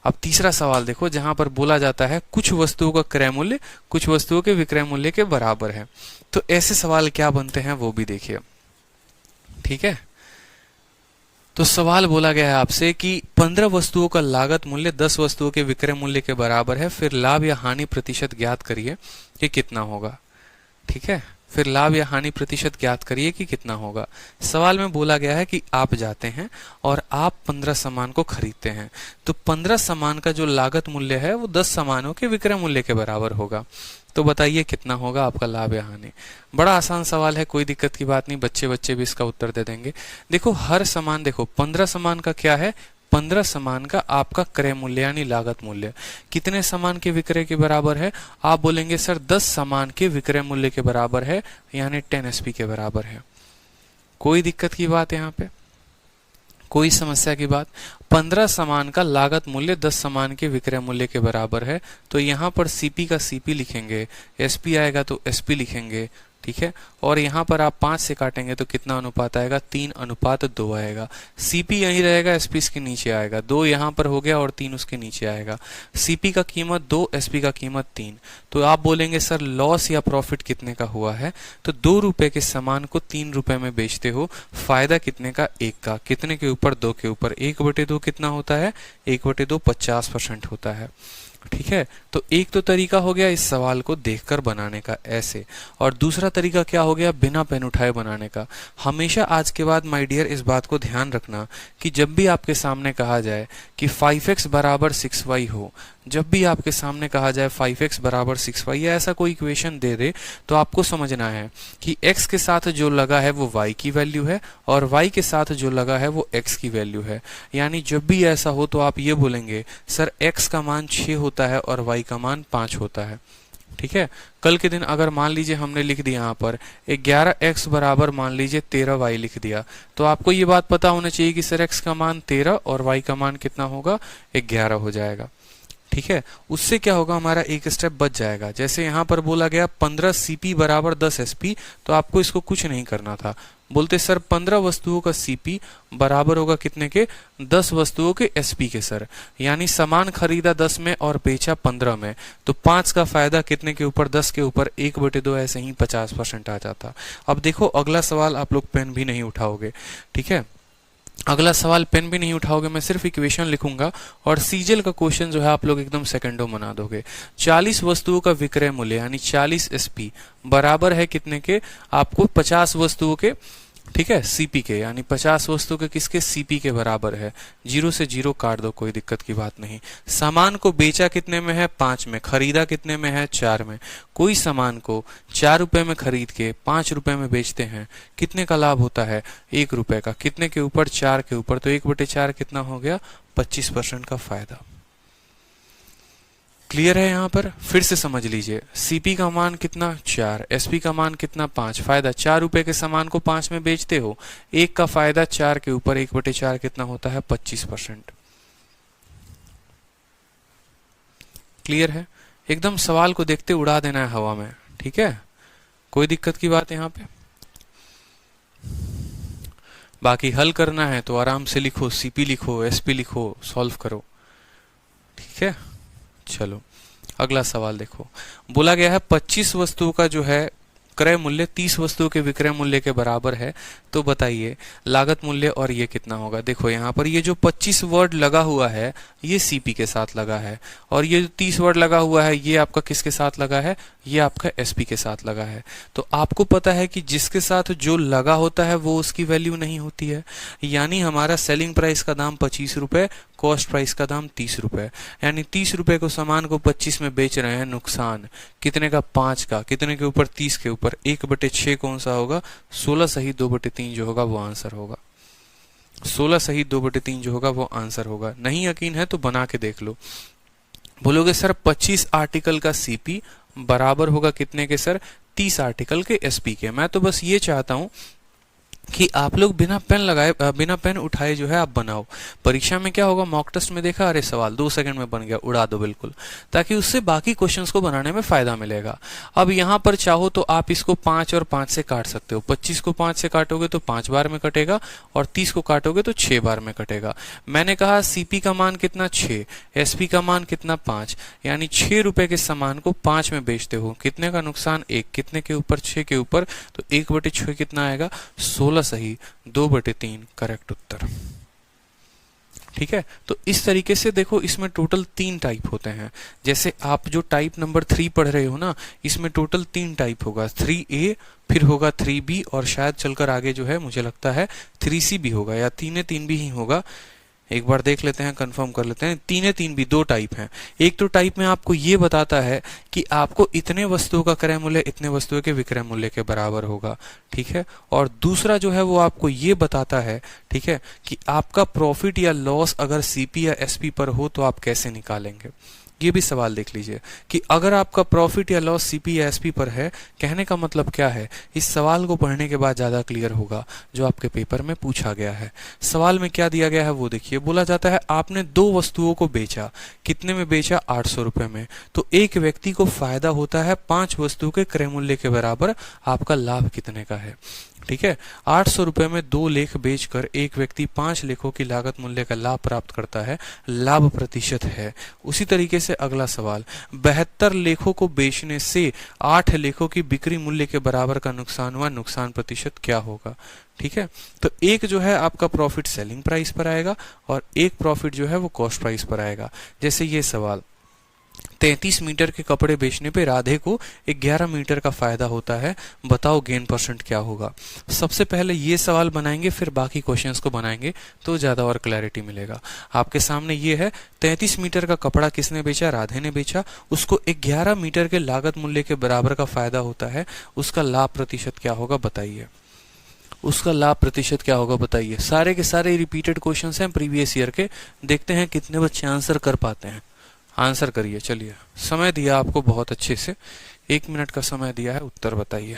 अब तीसरा सवाल देखो, जहां पर बोला जाता है कुछ वस्तुओं का क्रय मूल्य कुछ वस्तुओं के विक्रय मूल्य के बराबर है। तो ऐसे सवाल क्या बनते हैं वो भी देखिए। ठीक है, तो सवाल बोला गया है आपसे कि 15 वस्तुओं का लागत मूल्य 10 वस्तुओं के विक्रय मूल्य के बराबर है, फिर लाभ या हानि प्रतिशत ज्ञात करिए कि कितना होगा। ठीक है, फिर लाभ या हानि प्रतिशत ज्ञात करिए कि कितना होगा। सवाल में बोला गया है कि आप जाते हैं और आप 15 सामान को खरीदते हैं, तो 15 सामान का जो लागत मूल्य है वो 10 सामानों के विक्रय मूल्य के बराबर होगा। तो बताइए कितना होगा आपका लाभ या हानि। बड़ा आसान सवाल है, कोई दिक्कत की बात नहीं, बच्चे बच्चे भी इसका उत्तर दे देंगे। देखो हर सामान, देखो 15 सामान का क्या है, 15 सामान का आपका क्रय मूल्य यानी लागत मूल्य कितने सामान के विक्रय के बराबर है। आप बोलेंगे सर 10 सामान के विक्रय मूल्य के बराबर है, यानी 10 SP के बराबर है। कोई दिक्कत की बात यहाँ पे, कोई समस्या की बात। 15 सामान का लागत मूल्य 10 सामान के विक्रय मूल्य के बराबर है, तो यहाँ पर CP का CP लिखेंगे, SP आएगा तो SP लिखेंगे। ठीक है, और यहाँ पर आप 5 से काटेंगे तो कितना अनुपात आएगा, 3:2 आएगा। CP यहीं रहेगा, SP इसके नीचे आएगा, 2 यहाँ पर हो गया और 3 उसके नीचे आएगा। CP का कीमत 2, SP का कीमत 3। तो आप बोलेंगे सर लॉस या प्रॉफिट कितने का हुआ है, तो 2 रुपए के सामान को 3 रुपए में बेचते हो, फायदा कितने का, 1 का। कितने के ऊपर, 2 के ऊपर। 1/2 कितना होता है, 1/2 50% होता है। ठीक है, तो एक तो तरीका हो गया इस सवाल को देखकर बनाने का ऐसे, और दूसरा तरीका क्या हो गया, बिना पेन उठाए बनाने का। हमेशा आज के बाद माय डियर इस बात को ध्यान रखना कि जब भी आपके सामने कहा जाए कि 5x बराबर 6y हो, जब भी आपके सामने कहा जाए 5x बराबर 6y या ऐसा कोई इक्वेशन दे दे, तो आपको समझना है कि x के साथ जो लगा है वो y की वैल्यू है और y के साथ जो लगा है वो x की वैल्यू है। यानी जब भी ऐसा हो तो आप ये बोलेंगे सर x का मान 6 होता है और y का मान 5 होता है। ठीक है, कल के दिन अगर मान लीजिए हमने लिख दिया यहाँ पर 11x बराबर मान लीजिए 13y लिख दिया, तो आपको ये बात पता होना चाहिए कि सर x का मान 13 और y का मान कितना होगा, 11 हो जाएगा। ठीक है, उससे क्या होगा, हमारा एक स्टेप बच जाएगा। जैसे यहाँ पर बोला गया 15 CP बराबर 10 SP, तो आपको इसको कुछ नहीं करना था, बोलते सर 15 वस्तुओं का CP बराबर होगा कितने के, 10 वस्तुओं के SP के सर। यानी सामान खरीदा 10 में और बेचा 15 में, तो 5 का फायदा कितने के ऊपर, 10 के ऊपर, 1/2 ऐसे ही 50% आ जाता। अब देखो अगला सवाल आप लोग पेन भी नहीं उठाओगे। ठीक है, अगला सवाल पेन भी नहीं उठाओगे, मैं सिर्फ इक्वेशन लिखूंगा और सीजल का क्वेश्चन जो है आप लोग एकदम सेकंडों बना दोगे। 40 वस्तुओं का विक्रय मूल्य यानी 40 SP बराबर है कितने के, आपको 50 वस्तुओं के ठीक है, सीपी के, यानी 50 वस्तु के किसके, सीपी के बराबर है। 0 से 0 काट दो, कोई दिक्कत की बात नहीं। सामान को बेचा कितने में है, 5 में। खरीदा कितने में है, 4 में। कोई सामान को 4 रुपए में खरीद के 5 रुपए में बेचते हैं, कितने का लाभ होता है, 1 रुपए का। कितने के ऊपर, 4 के ऊपर, तो 1/4 कितना हो गया, 25% का फायदा। क्लियर है यहाँ पर? फिर से समझ लीजिए, सीपी का मान कितना, 4, एसपी का मान कितना, 5। फायदा, 4 रुपए के सामान को 5 में बेचते हो, 1 का फायदा 4 के ऊपर, 1/4 कितना होता है, 25%। क्लियर है? एकदम सवाल को देखते उड़ा देना है हवा में, ठीक है, कोई दिक्कत की बात यहाँ पे? बाकी हल करना है तो आराम से लिखो, सीपी लिखो, एसपी लिखो, सॉल्व करो, ठीक है। चलो अगला सवाल देखो, बोला गया है 25 वस्तुओं का जो है क्रय मूल्य 30 वस्तुओं के विक्रय मूल्य के बराबर है, तो बताइए लागत मूल्य और ये कितना होगा। देखो यहाँ पर ये जो 25 वर्ड लगा हुआ है ये सीपी के साथ लगा है, और ये जो 30 वर्ड लगा हुआ है ये आपका किसके साथ लगा है, ये आपका एसपी के साथ लगा है। तो आपको पता है कि जिसके साथ जो लगा होता है वो उसकी वैल्यू नहीं होती है, यानी हमारा सेलिंग प्राइस का दाम 25 रुपए, कॉस्ट प्राइस का दाम 30 रुपए, यानी 30 रुपए को सामान को 25 में बेच रहे हैं, नुकसान कितने का, 5 का। कितने के ऊपर, 30 के ऊपर, 1/6 कौन सा होगा, 16 सही 2/3 जो होगा वो आंसर होगा। 16 सही 2/3 जो होगा वो आंसर होगा। नहीं यकीन है तो बना के देख लो। बोलोगे सर 25 आर्टिकल का सीपी बराबर होगा कितने के सर, 30 आर्टिकल के एसपी के। मैं तो बस ये चाहता हूं कि आप लोग बिना पेन लगाए, बिना पेन उठाए जो है आप बनाओ। परीक्षा में क्या होगा, मॉक टेस्ट में देखा, अरे सवाल 2 सेकंड में बन गया, उड़ा दो बिल्कुल, ताकि उससे बाकी क्वेश्चंस को बनाने में फायदा मिलेगा। अब यहाँ पर चाहो तो आप इसको 5 और 5 से काट सकते हो। 25 को 5 से काटोगे तो 5 बार में कटेगा, और 30 को काटोगे तो 6 बार में कटेगा। मैंने कहा सीपी का मान कितना, 6, एसपी का मान कितना, 5, यानी 6 रुपए के सामान को 5 में बेचते हो, कितने का नुकसान, 1। कितने के ऊपर, 6 के ऊपर, तो 1/6 कितना आएगा, 16 सही 2/3 करेक्ट उत्तर। ठीक है, तो इस तरीके से देखो, इसमें टोटल 3 टाइप होते हैं। जैसे आप जो टाइप नंबर 3 पढ़ रहे हो ना, इसमें टोटल 3 टाइप होगा, 3A, फिर होगा 3B, और शायद चलकर आगे जो है मुझे लगता है 3C भी होगा, या 3A 3B ही होगा। एक बार देख लेते हैं, कंफर्म कर लेते हैं। 3A 3B 2 टाइप हैं। एक तो टाइप में आपको ये बताता है कि आपको इतने वस्तुओं का क्रय मूल्य इतने वस्तुओं के विक्रय मूल्य के बराबर होगा, ठीक है। और दूसरा जो है वो आपको ये बताता है, ठीक है, कि आपका प्रॉफिट या लॉस अगर सीपी या एसपी पर हो तो आप कैसे निकालेंगे। ये भी सवाल देख लीजिए कि अगर आपका प्रॉफिट या लॉस सीपी या एसपी पर है, कहने का मतलब क्या है, इस सवाल को पढ़ने के बाद ज्यादा क्लियर होगा जो आपके पेपर में पूछा गया है। सवाल में क्या दिया गया है वो देखिए, बोला जाता है आपने 2 वस्तुओं को बेचा, कितने में बेचा, 800 रुपए में, तो एक व्यक्ति को फायदा होता है 5 वस्तुओं के क्रय मूल्य के बराबर, आपका लाभ कितने का है। ठीक है, 800 रुपए में 2 लेख बेचकर एक व्यक्ति 5 लेखों की लागत मूल्य का लाभ प्राप्त करता है, लाभ प्रतिशत है। उसी तरीके से अगला सवाल, 72 लेखों को बेचने से 8 लेखों की बिक्री मूल्य के बराबर का नुकसान हुआ, नुकसान प्रतिशत क्या होगा। ठीक है, तो एक जो है आपका प्रॉफिट सेलिंग प्राइस पर आएगा और एक प्रॉफिट जो है वो कॉस्ट प्राइस पर आएगा। जैसे ये सवाल, 33 मीटर के कपड़े बेचने पे राधे को 11 मीटर का फायदा होता है, बताओ गेन परसेंट क्या होगा। सबसे पहले ये सवाल बनाएंगे, फिर बाकी क्वेश्चंस को बनाएंगे तो ज्यादा और क्लैरिटी मिलेगा। आपके सामने ये है, 33 मीटर का कपड़ा किसने बेचा, राधे ने बेचा, उसको 11 मीटर के लागत मूल्य के बराबर का फायदा होता है, उसका लाभ प्रतिशत क्या होगा बताइए। उसका लाभ प्रतिशत क्या होगा बताइए। सारे के सारे रिपीटेड क्वेश्चंस हैं प्रीवियस ईयर के, देखते हैं कितने बच्चे आंसर कर पाते हैं। आंसर करिए, चलिए, समय दिया आपको बहुत अच्छे से, 1 मिनट का समय दिया है, उत्तर बताइए।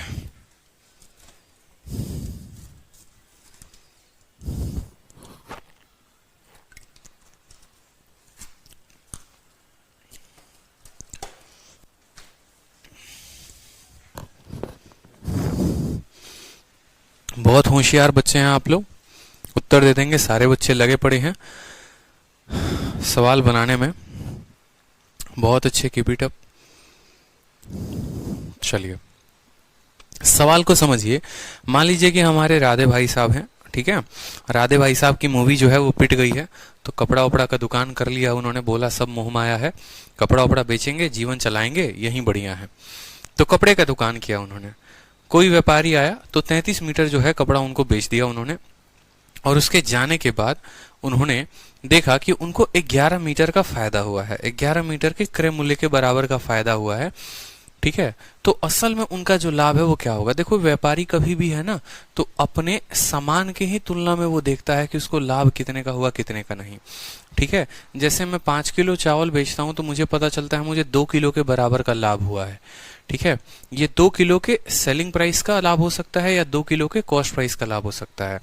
बहुत होशियार बच्चे हैं आप लोग, उत्तर दे देंगे। सारे बच्चे लगे पड़े हैं सवाल बनाने में, बहुत अच्छे, कीप इट अप। चलिए सवाल को समझिए। मान लीजिए कि हमारे राधे भाई साहब हैं, ठीक है, राधे भाई साहब की मूवी जो है वो पिट गई है, तो कपड़ा वपड़ा का दुकान कर लिया उन्होंने, बोला सब मोह माया है, कपड़ा वपड़ा बेचेंगे, जीवन चलाएंगे, यही बढ़िया है। तो कपड़े का दुकान किया उन्होंने। कोई व्यापारी आया तो 33 मीटर जो है कपड़ा उनको बेच दिया उन्होंने, और उसके जाने के बाद उन्होंने देखा कि उनको 11 मीटर का फायदा हुआ है, 11 मीटर के क्रय मूल्य के बराबर का फायदा हुआ है। ठीक है, तो असल में उनका जो लाभ है वो क्या होगा? देखो, व्यापारी कभी भी है ना, तो अपने सामान के ही तुलना में वो देखता है कि उसको लाभ कितने का हुआ, कितने का नहीं। ठीक है, जैसे मैं 5 किलो चावल बेचता हूं तो मुझे पता चलता है मुझे 2 किलो के बराबर का लाभ हुआ है। ठीक है, ये 2 किलो के सेलिंग प्राइस का लाभ हो सकता है या 2 किलो के कॉस्ट प्राइस का लाभ हो सकता है।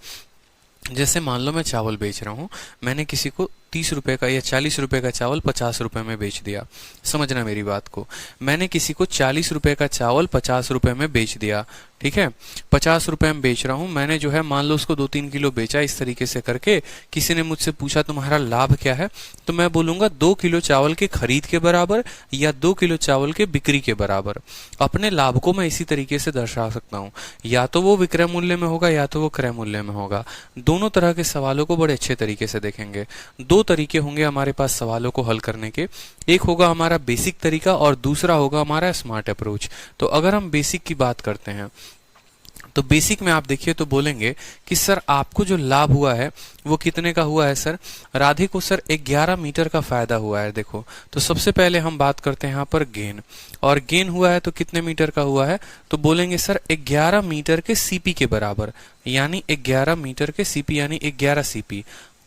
जैसे मान लो मैं चावल बेच रहा हूँ, मैंने किसी को 30 रुपए का या 40 रुपए का चावल 50 रुपए में बेच दिया। समझना मेरी बात को, मैंने किसी को 40 रुपए का चावल 50 रुपए में बेच दिया। ठीक है, 50 रुपए में बेच रहा हूँ, मैंने जो है मान लो उसको 2-3 किलो बेचा। इस तरीके से करके किसी ने मुझसे पूछा तुम्हारा लाभ क्या है, तो मैं बोलूंगा 2 किलो चावल के खरीद के बराबर या 2 किलो चावल के बिक्री के बराबर। अपने लाभ को मैं इसी तरीके से दर्शा सकता हूँ, या तो वो विक्रय मूल्य में होगा या तो वो क्रय मूल्य में होगा। दोनों तरह के सवालों को बड़े अच्छे तरीके से देखेंगे। दो तरीके होंगे हमारे पास सवालों को हल करने के, एक होगा हमारा बेसिक तरीका और दूसरा होगा हमारा स्मार्ट अप्रोच। तो अगर हम बेसिक की बात करते हैं तो बेसिक में आप देखिए तो बोलेंगे कि सर आपको जो लाभ हुआ है वो कितने का हुआ है सर? राधे को सर 11 मीटर का फायदा हुआ है। देखो, तो सबसे पहले हम बात करते हैं यहाँ पर गेन, और गेन हुआ है तो कितने मीटर का हुआ है? तो बोलेंगे सर 11 मीटर के सीपी के बराबर, यानी 11 मीटर के सीपी यानी 11 सीपी।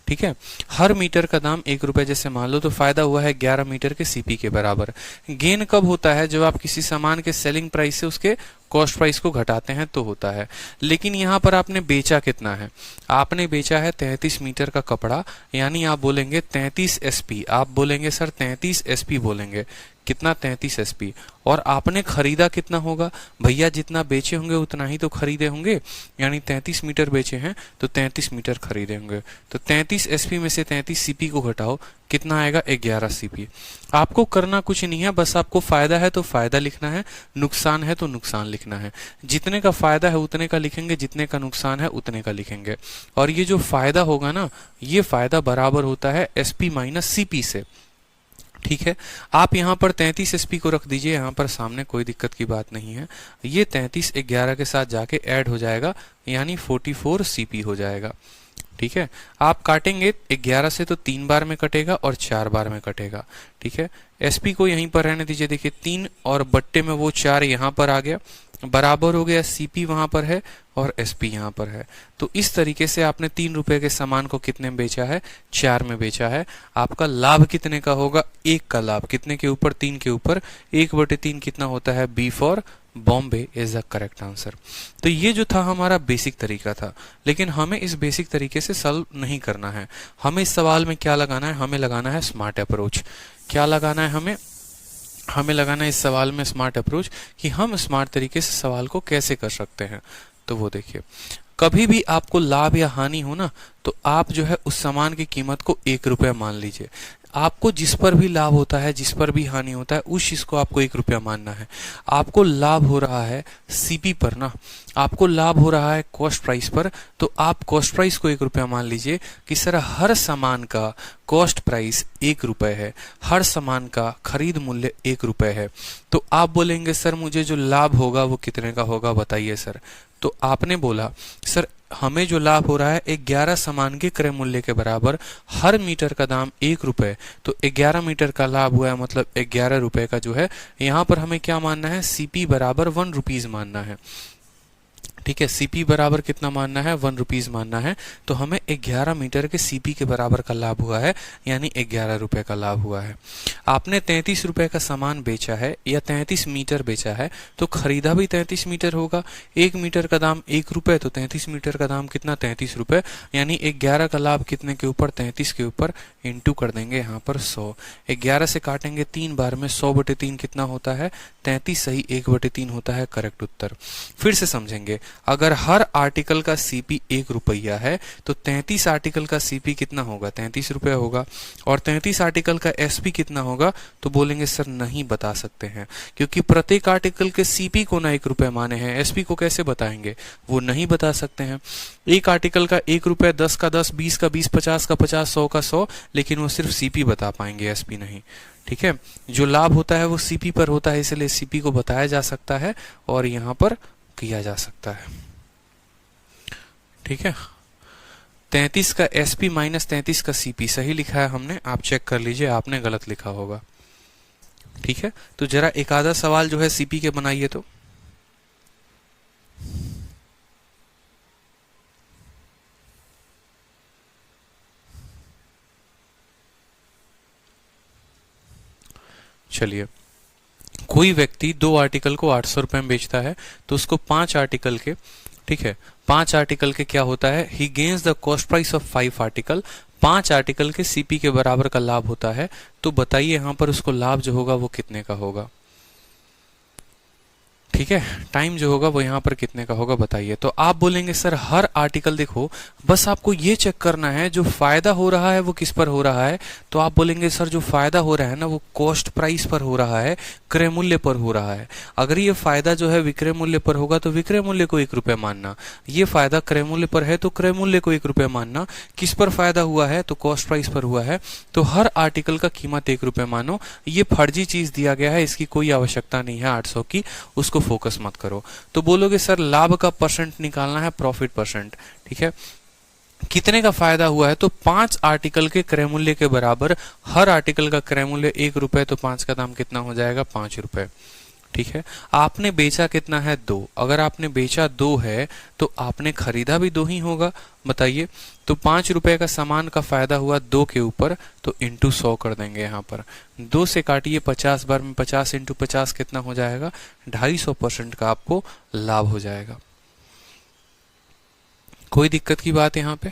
ठीक है, हर मीटर का दाम 1 रुपए जैसे मान लो, तो फायदा हुआ है 11 मीटर के सीपी के बराबर। गेन कब होता है? जब आप किसी सामान के सेलिंग प्राइस से उसके कॉस्ट प्राइस को घटाते हैं तो होता है। लेकिन यहाँ पर आपने बेचा कितना है? आपने बेचा है 33 मीटर का कपड़ा, यानी आप बोलेंगे 33 एसपी। आप बोलेंगे सर 33 एसपी बोलेंगे, कितना? 33 एसपी। और आपने खरीदा कितना होगा? भैया जितना बेचे होंगे उतना ही तो खरीदे होंगे, यानी 33 मीटर बेचे हैं तो 33 मीटर खरीदे होंगे। तो 33 एसपी में से 33 सीपी को घटाओ, कितना आएगा? 11 सीपी। आपको करना कुछ नहीं है, बस आपको फायदा है तो फायदा लिखना है, नुकसान है तो नुकसान लिखना है। जितने का फायदा है उतने का लिखेंगे, जितने का नुकसान है उतने का लिखेंगे। और ये जो फायदा होगा ना, ये फायदा बराबर होता है एसपी माइनस सीपी से। ठीक है, आप यहाँ पर 33 एसपी को रख दीजिए यहाँ पर सामने, कोई दिक्कत की बात नहीं है। ये 33 11 के साथ जाके ऐड हो जाएगा, यानी 44 सीपी हो जाएगा। ठीक है, आप काटेंगे 11 से तो 3 बार में कटेगा और 4 बार में कटेगा। ठीक है, एसपी को यहीं पर रहने दीजिए। देखिए 3 और बट्टे में वो 4 यहाँ पर आ गया, बराबर हो गया सीपी वहां पर है और एसपी यहाँ पर है। तो इस तरीके से आपने 3 रुपए के सामान को कितने में बेचा है? 4 में बेचा है। आपका लाभ कितने का होगा? 1 का लाभ। कितने के ऊपर? 3 के ऊपर। 1/3 कितना होता है? B for Bombay is the correct answer. तो ये जो था हमारा बेसिक तरीका था, लेकिन हमें इस बेसिक तरीके से सॉल्व नहीं करना है। हमें इस सवाल में क्या लगाना है? हमें लगाना है स्मार्ट अप्रोच। क्या लगाना है हमें? हमें लगाना है इस सवाल में स्मार्ट अप्रोच, कि हम स्मार्ट तरीके से सवाल को कैसे कर सकते हैं। तो वो देखिए, कभी भी आपको लाभ या हानि हो ना, तो आप जो है उस सामान की कीमत को 1 रुपया मान लीजिए। आपको जिस पर भी लाभ होता है, जिस पर भी हानि होता है, उस चीज को आपको 1 रुपया मानना है। आपको लाभ हो रहा है सीपी पर ना, आपको लाभ हो रहा है कॉस्ट प्राइस पर, तो आप कॉस्ट प्राइस को 1 रुपया मान लीजिए कि सर हर सामान का कॉस्ट प्राइस 1 रुपए है, हर सामान का खरीद मूल्य 1 रुपए है। तो आप बोलेंगे सर मुझे जो लाभ होगा वो कितने का होगा, बताइए सर। तो आपने बोला सर हमें जो लाभ हो रहा है 11 सामान के क्रय मूल्य के बराबर, हर मीटर का दाम 1 रुपए, तो 11 मीटर का लाभ हुआ है, मतलब 11 रुपए का जो है। यहाँ पर हमें क्या मानना है? सीपी बराबर 1 रुपीज मानना है। ठीक है, सीपी बराबर कितना मानना है? 1 रुपीज मानना है। तो हमें 11 मीटर के सीपी के बराबर का लाभ हुआ है, यानी 11 रुपए का लाभ हुआ है। आपने 33 रुपए का सामान बेचा है या 33 मीटर बेचा है, तो खरीदा भी 33 मीटर होगा। 1 मीटर का दाम 1 रुपए, तो 33 मीटर का दाम कितना? 33 रुपए, यानी 11 का लाभ कितने के ऊपर? 33 के ऊपर, इंटू कर देंगे यहाँ पर 100। 11 से काटेंगे 3 बार में, 100/3 कितना होता है? 33 सही 1/3 होता है करेक्ट उत्तर। फिर से समझेंगे, अगर हर आर्टिकल का सीपी 1 रुपया है तो 33 आर्टिकल का सीपी कितना होगा? 33 रुपया होगा। और 33 आर्टिकल का एसपी कितना होगा? तो बोलेंगे सर नहीं बता सकते हैं, क्योंकि प्रत्येक आर्टिकल के सीपी को ना 1 रुपया माने हैं, एसपी को कैसे बताएंगे? वो नहीं बता सकते हैं। एक आर्टिकल का 1 रुपया, 10 का 10, 20 का 20, 50 का 50, 100 का 100, लेकिन वो सिर्फ सीपी बता पाएंगे, एसपी नहीं। ठीक है, जो लाभ होता है वो सीपी पर होता है, इसलिए सीपी को बताया जा सकता है और यहाँ पर किया जा सकता है। ठीक है, 33 का एसपी माइनस 33 का सीपी सही लिखा है हमने, आप चेक कर लीजिए आपने गलत लिखा होगा। ठीक है, तो जरा एक आधा सवाल जो है सीपी के बनाइए। तो चलिए, कोई व्यक्ति 2 आर्टिकल को 800 रुपए में बेचता है, तो उसको 5 आर्टिकल के, ठीक है, 5 आर्टिकल के क्या होता है, ही gains the cost price of 5 article, 5 article के सीपी के बराबर का लाभ होता है। तो बताइए यहां पर उसको लाभ जो होगा वो कितने का होगा। ठीक है, टाइम जो होगा वो यहाँ पर कितने का होगा बताइए। तो आप बोलेंगे सर हर आर्टिकल, देखो बस आपको ये चेक करना है जो फायदा हो रहा है वो किस पर हो रहा है। तो आप बोलेंगे सर जो फायदा हो रहा है ना वो कॉस्ट प्राइस पर हो रहा है, क्रय मूल्य पर हो रहा है। अगर ये फायदा जो है विक्रय मूल्य पर होगा तो विक्रय मूल्य को 1 रुपया मानना, ये फायदा क्रय मूल्य पर है तो क्रय मूल्य को 1 रुपया मानना। किस पर फायदा हुआ है तो कॉस्ट प्राइस पर हुआ है, तो हर आर्टिकल का कीमत 1 रुपया मानो। ये फर्जी चीज दिया गया है, इसकी कोई आवश्यकता नहीं है 800 की, उसको फोकस मत करो। तो बोलोगे सर लाभ का परसेंट निकालना है, प्रॉफिट परसेंट। ठीक है, कितने का फायदा हुआ है तो 5 आर्टिकल के क्रय मूल्य के बराबर, हर आर्टिकल का क्रय मूल्य 1 रुपए, तो 5 का दाम कितना हो जाएगा 5 रुपए। ठीक है, आपने बेचा कितना है 2, अगर आपने बेचा 2 है तो आपने खरीदा भी 2 ही होगा, बताइए। तो 5 रुपए का सामान का फायदा हुआ 2 के ऊपर, तो इंटू 100 कर देंगे। यहाँ पर 2 से काटिए 50 बार में, 50 इंटू 50 कितना हो जाएगा 250% का आपको लाभ हो जाएगा। कोई दिक्कत की बात यहाँ पे?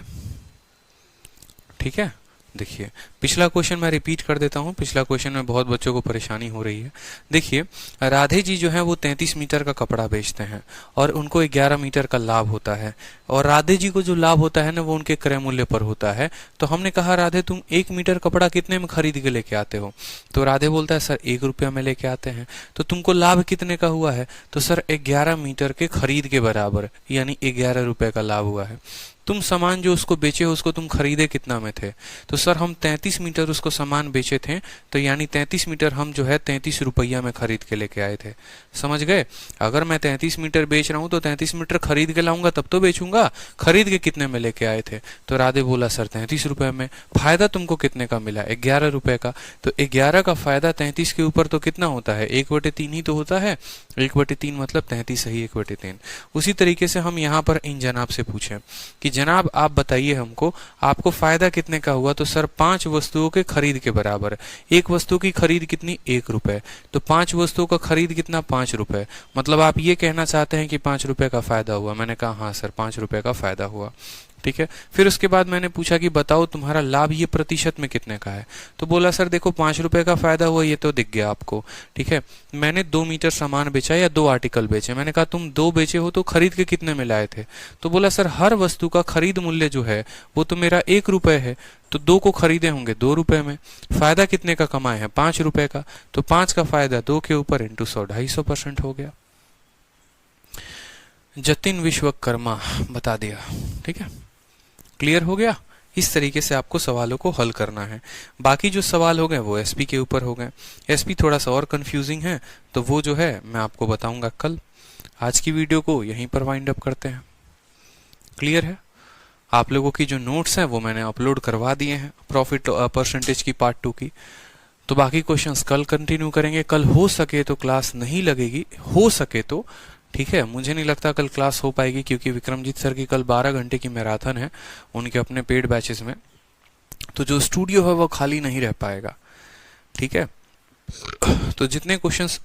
ठीक है, देखिए पिछला क्वेश्चन मैं रिपीट कर देता हूं, पिछला क्वेश्चन में बहुत बच्चों को परेशानी हो रही है। देखिए राधे जी जो है वो 33 मीटर का कपड़ा बेचते हैं और उनको 11 मीटर का लाभ होता है, और राधे जी को जो लाभ होता है ना वो उनके क्रय मूल्य पर होता है। तो हमने कहा राधे तुम 1 मीटर कपड़ा कितने में खरीद के लेके आते हो, तो राधे बोलता है सर 1 रुपया में लेके आते हैं। तो तुमको लाभ कितने का हुआ है, तो सर 11 मीटर के खरीद के बराबर, यानी 11 रुपए का लाभ हुआ है। तुम सामान जो उसको बेचे हो उसको तुम खरीदे कितना में थे, तो सर हम 33 मीटर उसको सामान बेचे थे, तो यानी 33 मीटर हम जो है 33 रुपया में खरीद के लेके आए थे। समझ गए? अगर मैं 33 मीटर बेच रहा हूं तो 33 मीटर खरीद के लाऊंगा तब तो बेचूंगा, खरीद के कितने में लेके आए थे, तो राधे बोला सर 33 रुपए में। फायदा तुमको कितने का मिला 11 रुपए का, तो 11 का फायदा 33 के ऊपर तो कितना होता है 1/3 ही तो होता है, 1/3 मतलब 33 ही 1/3। उसी तरीके से हम यहाँ पर इन जनाब से पूछें कि जनाब आप बताइए हमको आपको फायदा कितने का हुआ, तो सर 5 वस्तुओं के खरीद के बराबर। एक वस्तु की खरीद कितनी 1 रुपए, तो 5 वस्तुओं का खरीद कितना 5 रुपए, मतलब आप ये कहना चाहते हैं कि 5 रुपए का फायदा हुआ। मैंने कहा हाँ सर 5 रुपए का फायदा हुआ। ठीक है, फिर उसके बाद मैंने पूछा कि बताओ तुम्हारा लाभ ये प्रतिशत में कितने का है, तो बोला सर देखो 5 रुपए का फायदा हुआ ये तो दिख गया आपको। ठीक है, मैंने 2 मीटर सामान बेचा या 2 आर्टिकल बेचे, मैंने कहा तुम 2 बेचे हो तो खरीद के कितने में लाए थे, तो बोला सर हर वस्तु का खरीद मूल्य जो है वो तो मेरा 1 रुपए है, तो 2 को खरीदे होंगे 2 रुपए में, फायदा कितने का कमाए हैं 5 रुपए का, तो 5 का फायदा 2 के ऊपर इंटू 100 250% हो गया। जतिन विश्वकर्मा बता दिया। ठीक है, क्लियर हो गया? इस तरीके से आपको सवालों को हल करना है। बाकी जो सवाल हो गए वो एसपी के ऊपर हो गए। एसपी थोड़ा सा और कंफ्यूजिंग है, तो वो जो है मैं आपको बताऊंगा कल। आज की वीडियो को यहीं पर वाइंड अप करते हैं। क्लियर है? आप लोगों की जो नोट्स हैं वो मैंने अपलोड करवा दिए हैं, प्रॉफिट परसेंटेज की पार्ट 2 की। तो बाकी क्वेश्चंस कल कंटिन्यू करेंगे। कल हो सके तो क्लास नहीं लगेगी, हो सके तो। ठीक है, मुझे नहीं लगता कल क्लास हो पाएगी क्योंकि विक्रमजीत सर की कल 12 घंटे की मैराथन है उनके अपने पेड बैचेस में, तो जो स्टूडियो है वो खाली नहीं रह पाएगा। ठीक है, तो जितने क्वेश्चंस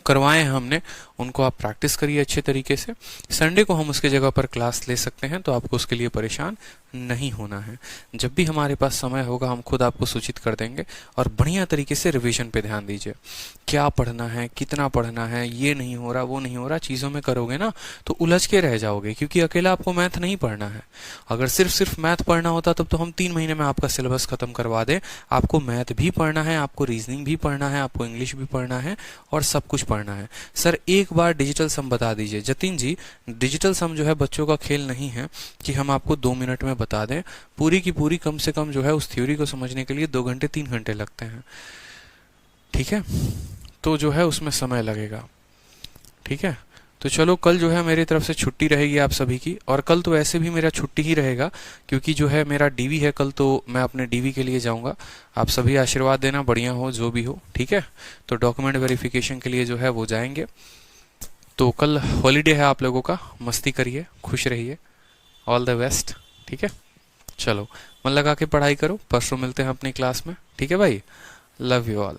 करवाए हैं हमने उनको आप प्रैक्टिस करिए अच्छे तरीके से। संडे को हम उसके जगह पर क्लास ले सकते हैं, तो आपको उसके लिए परेशान नहीं होना है। जब भी हमारे पास समय होगा हम खुद आपको सूचित कर देंगे, और बढ़िया तरीके से रिवीजन पे ध्यान दीजिए। क्या पढ़ना है, कितना पढ़ना है, ये नहीं हो रहा वो नहीं हो रहा, चीज़ों में करोगे ना तो उलझ के रह जाओगे, क्योंकि अकेला आपको मैथ नहीं पढ़ना है। अगर सिर्फ मैथ पढ़ना होता तब तो हम 3 महीने में आपका सिलेबस खत्म करवा दें। आपको मैथ भी पढ़ना है, आपको रीजनिंग भी पढ़ना है, आपको इंग्लिश भी पढ़ना है, और सब कुछ पढ़ना है। सर एक बार डिजिटल सम बता दीजिए। जतिन जी डिजिटल सम जो है बच्चों का खेल नहीं है कि हम आपको 2 मिनट में बता दें। पूरी की पूरी कम से कम जो है उस थ्योरी को समझने के लिए 2 घंटे 3 घंटे लगते हैं। ठीक है, तो जो है उसमें समय लगेगा। ठीक है, तो चलो कल जो है मेरी तरफ से छुट्टी रहेगी आप सभी की, और कल तो ऐसे भी मेरा छुट्टी ही रहेगा क्योंकि जो है मेरा डीवी है कल, तो मैं अपने डीवी के लिए जाऊंगा। आप सभी आशीर्वाद देना, बढ़िया हो जो भी हो, ठीक है। तो डॉक्यूमेंट वेरिफिकेशन के लिए जो है वो जाएंगे। तो कल हॉलीडे है आप लोगों का, मस्ती करिए, खुश रहिए, ऑल द बेस्ट, ठीक है। चलो मन लगा के पढ़ाई करो, परसों मिलते हैं अपनी क्लास में, ठीक है भाई। Love you all.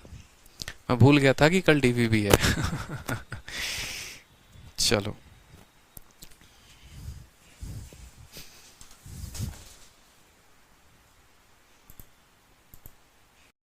मैं भूल गया था कि कल डीवी भी है। चलो।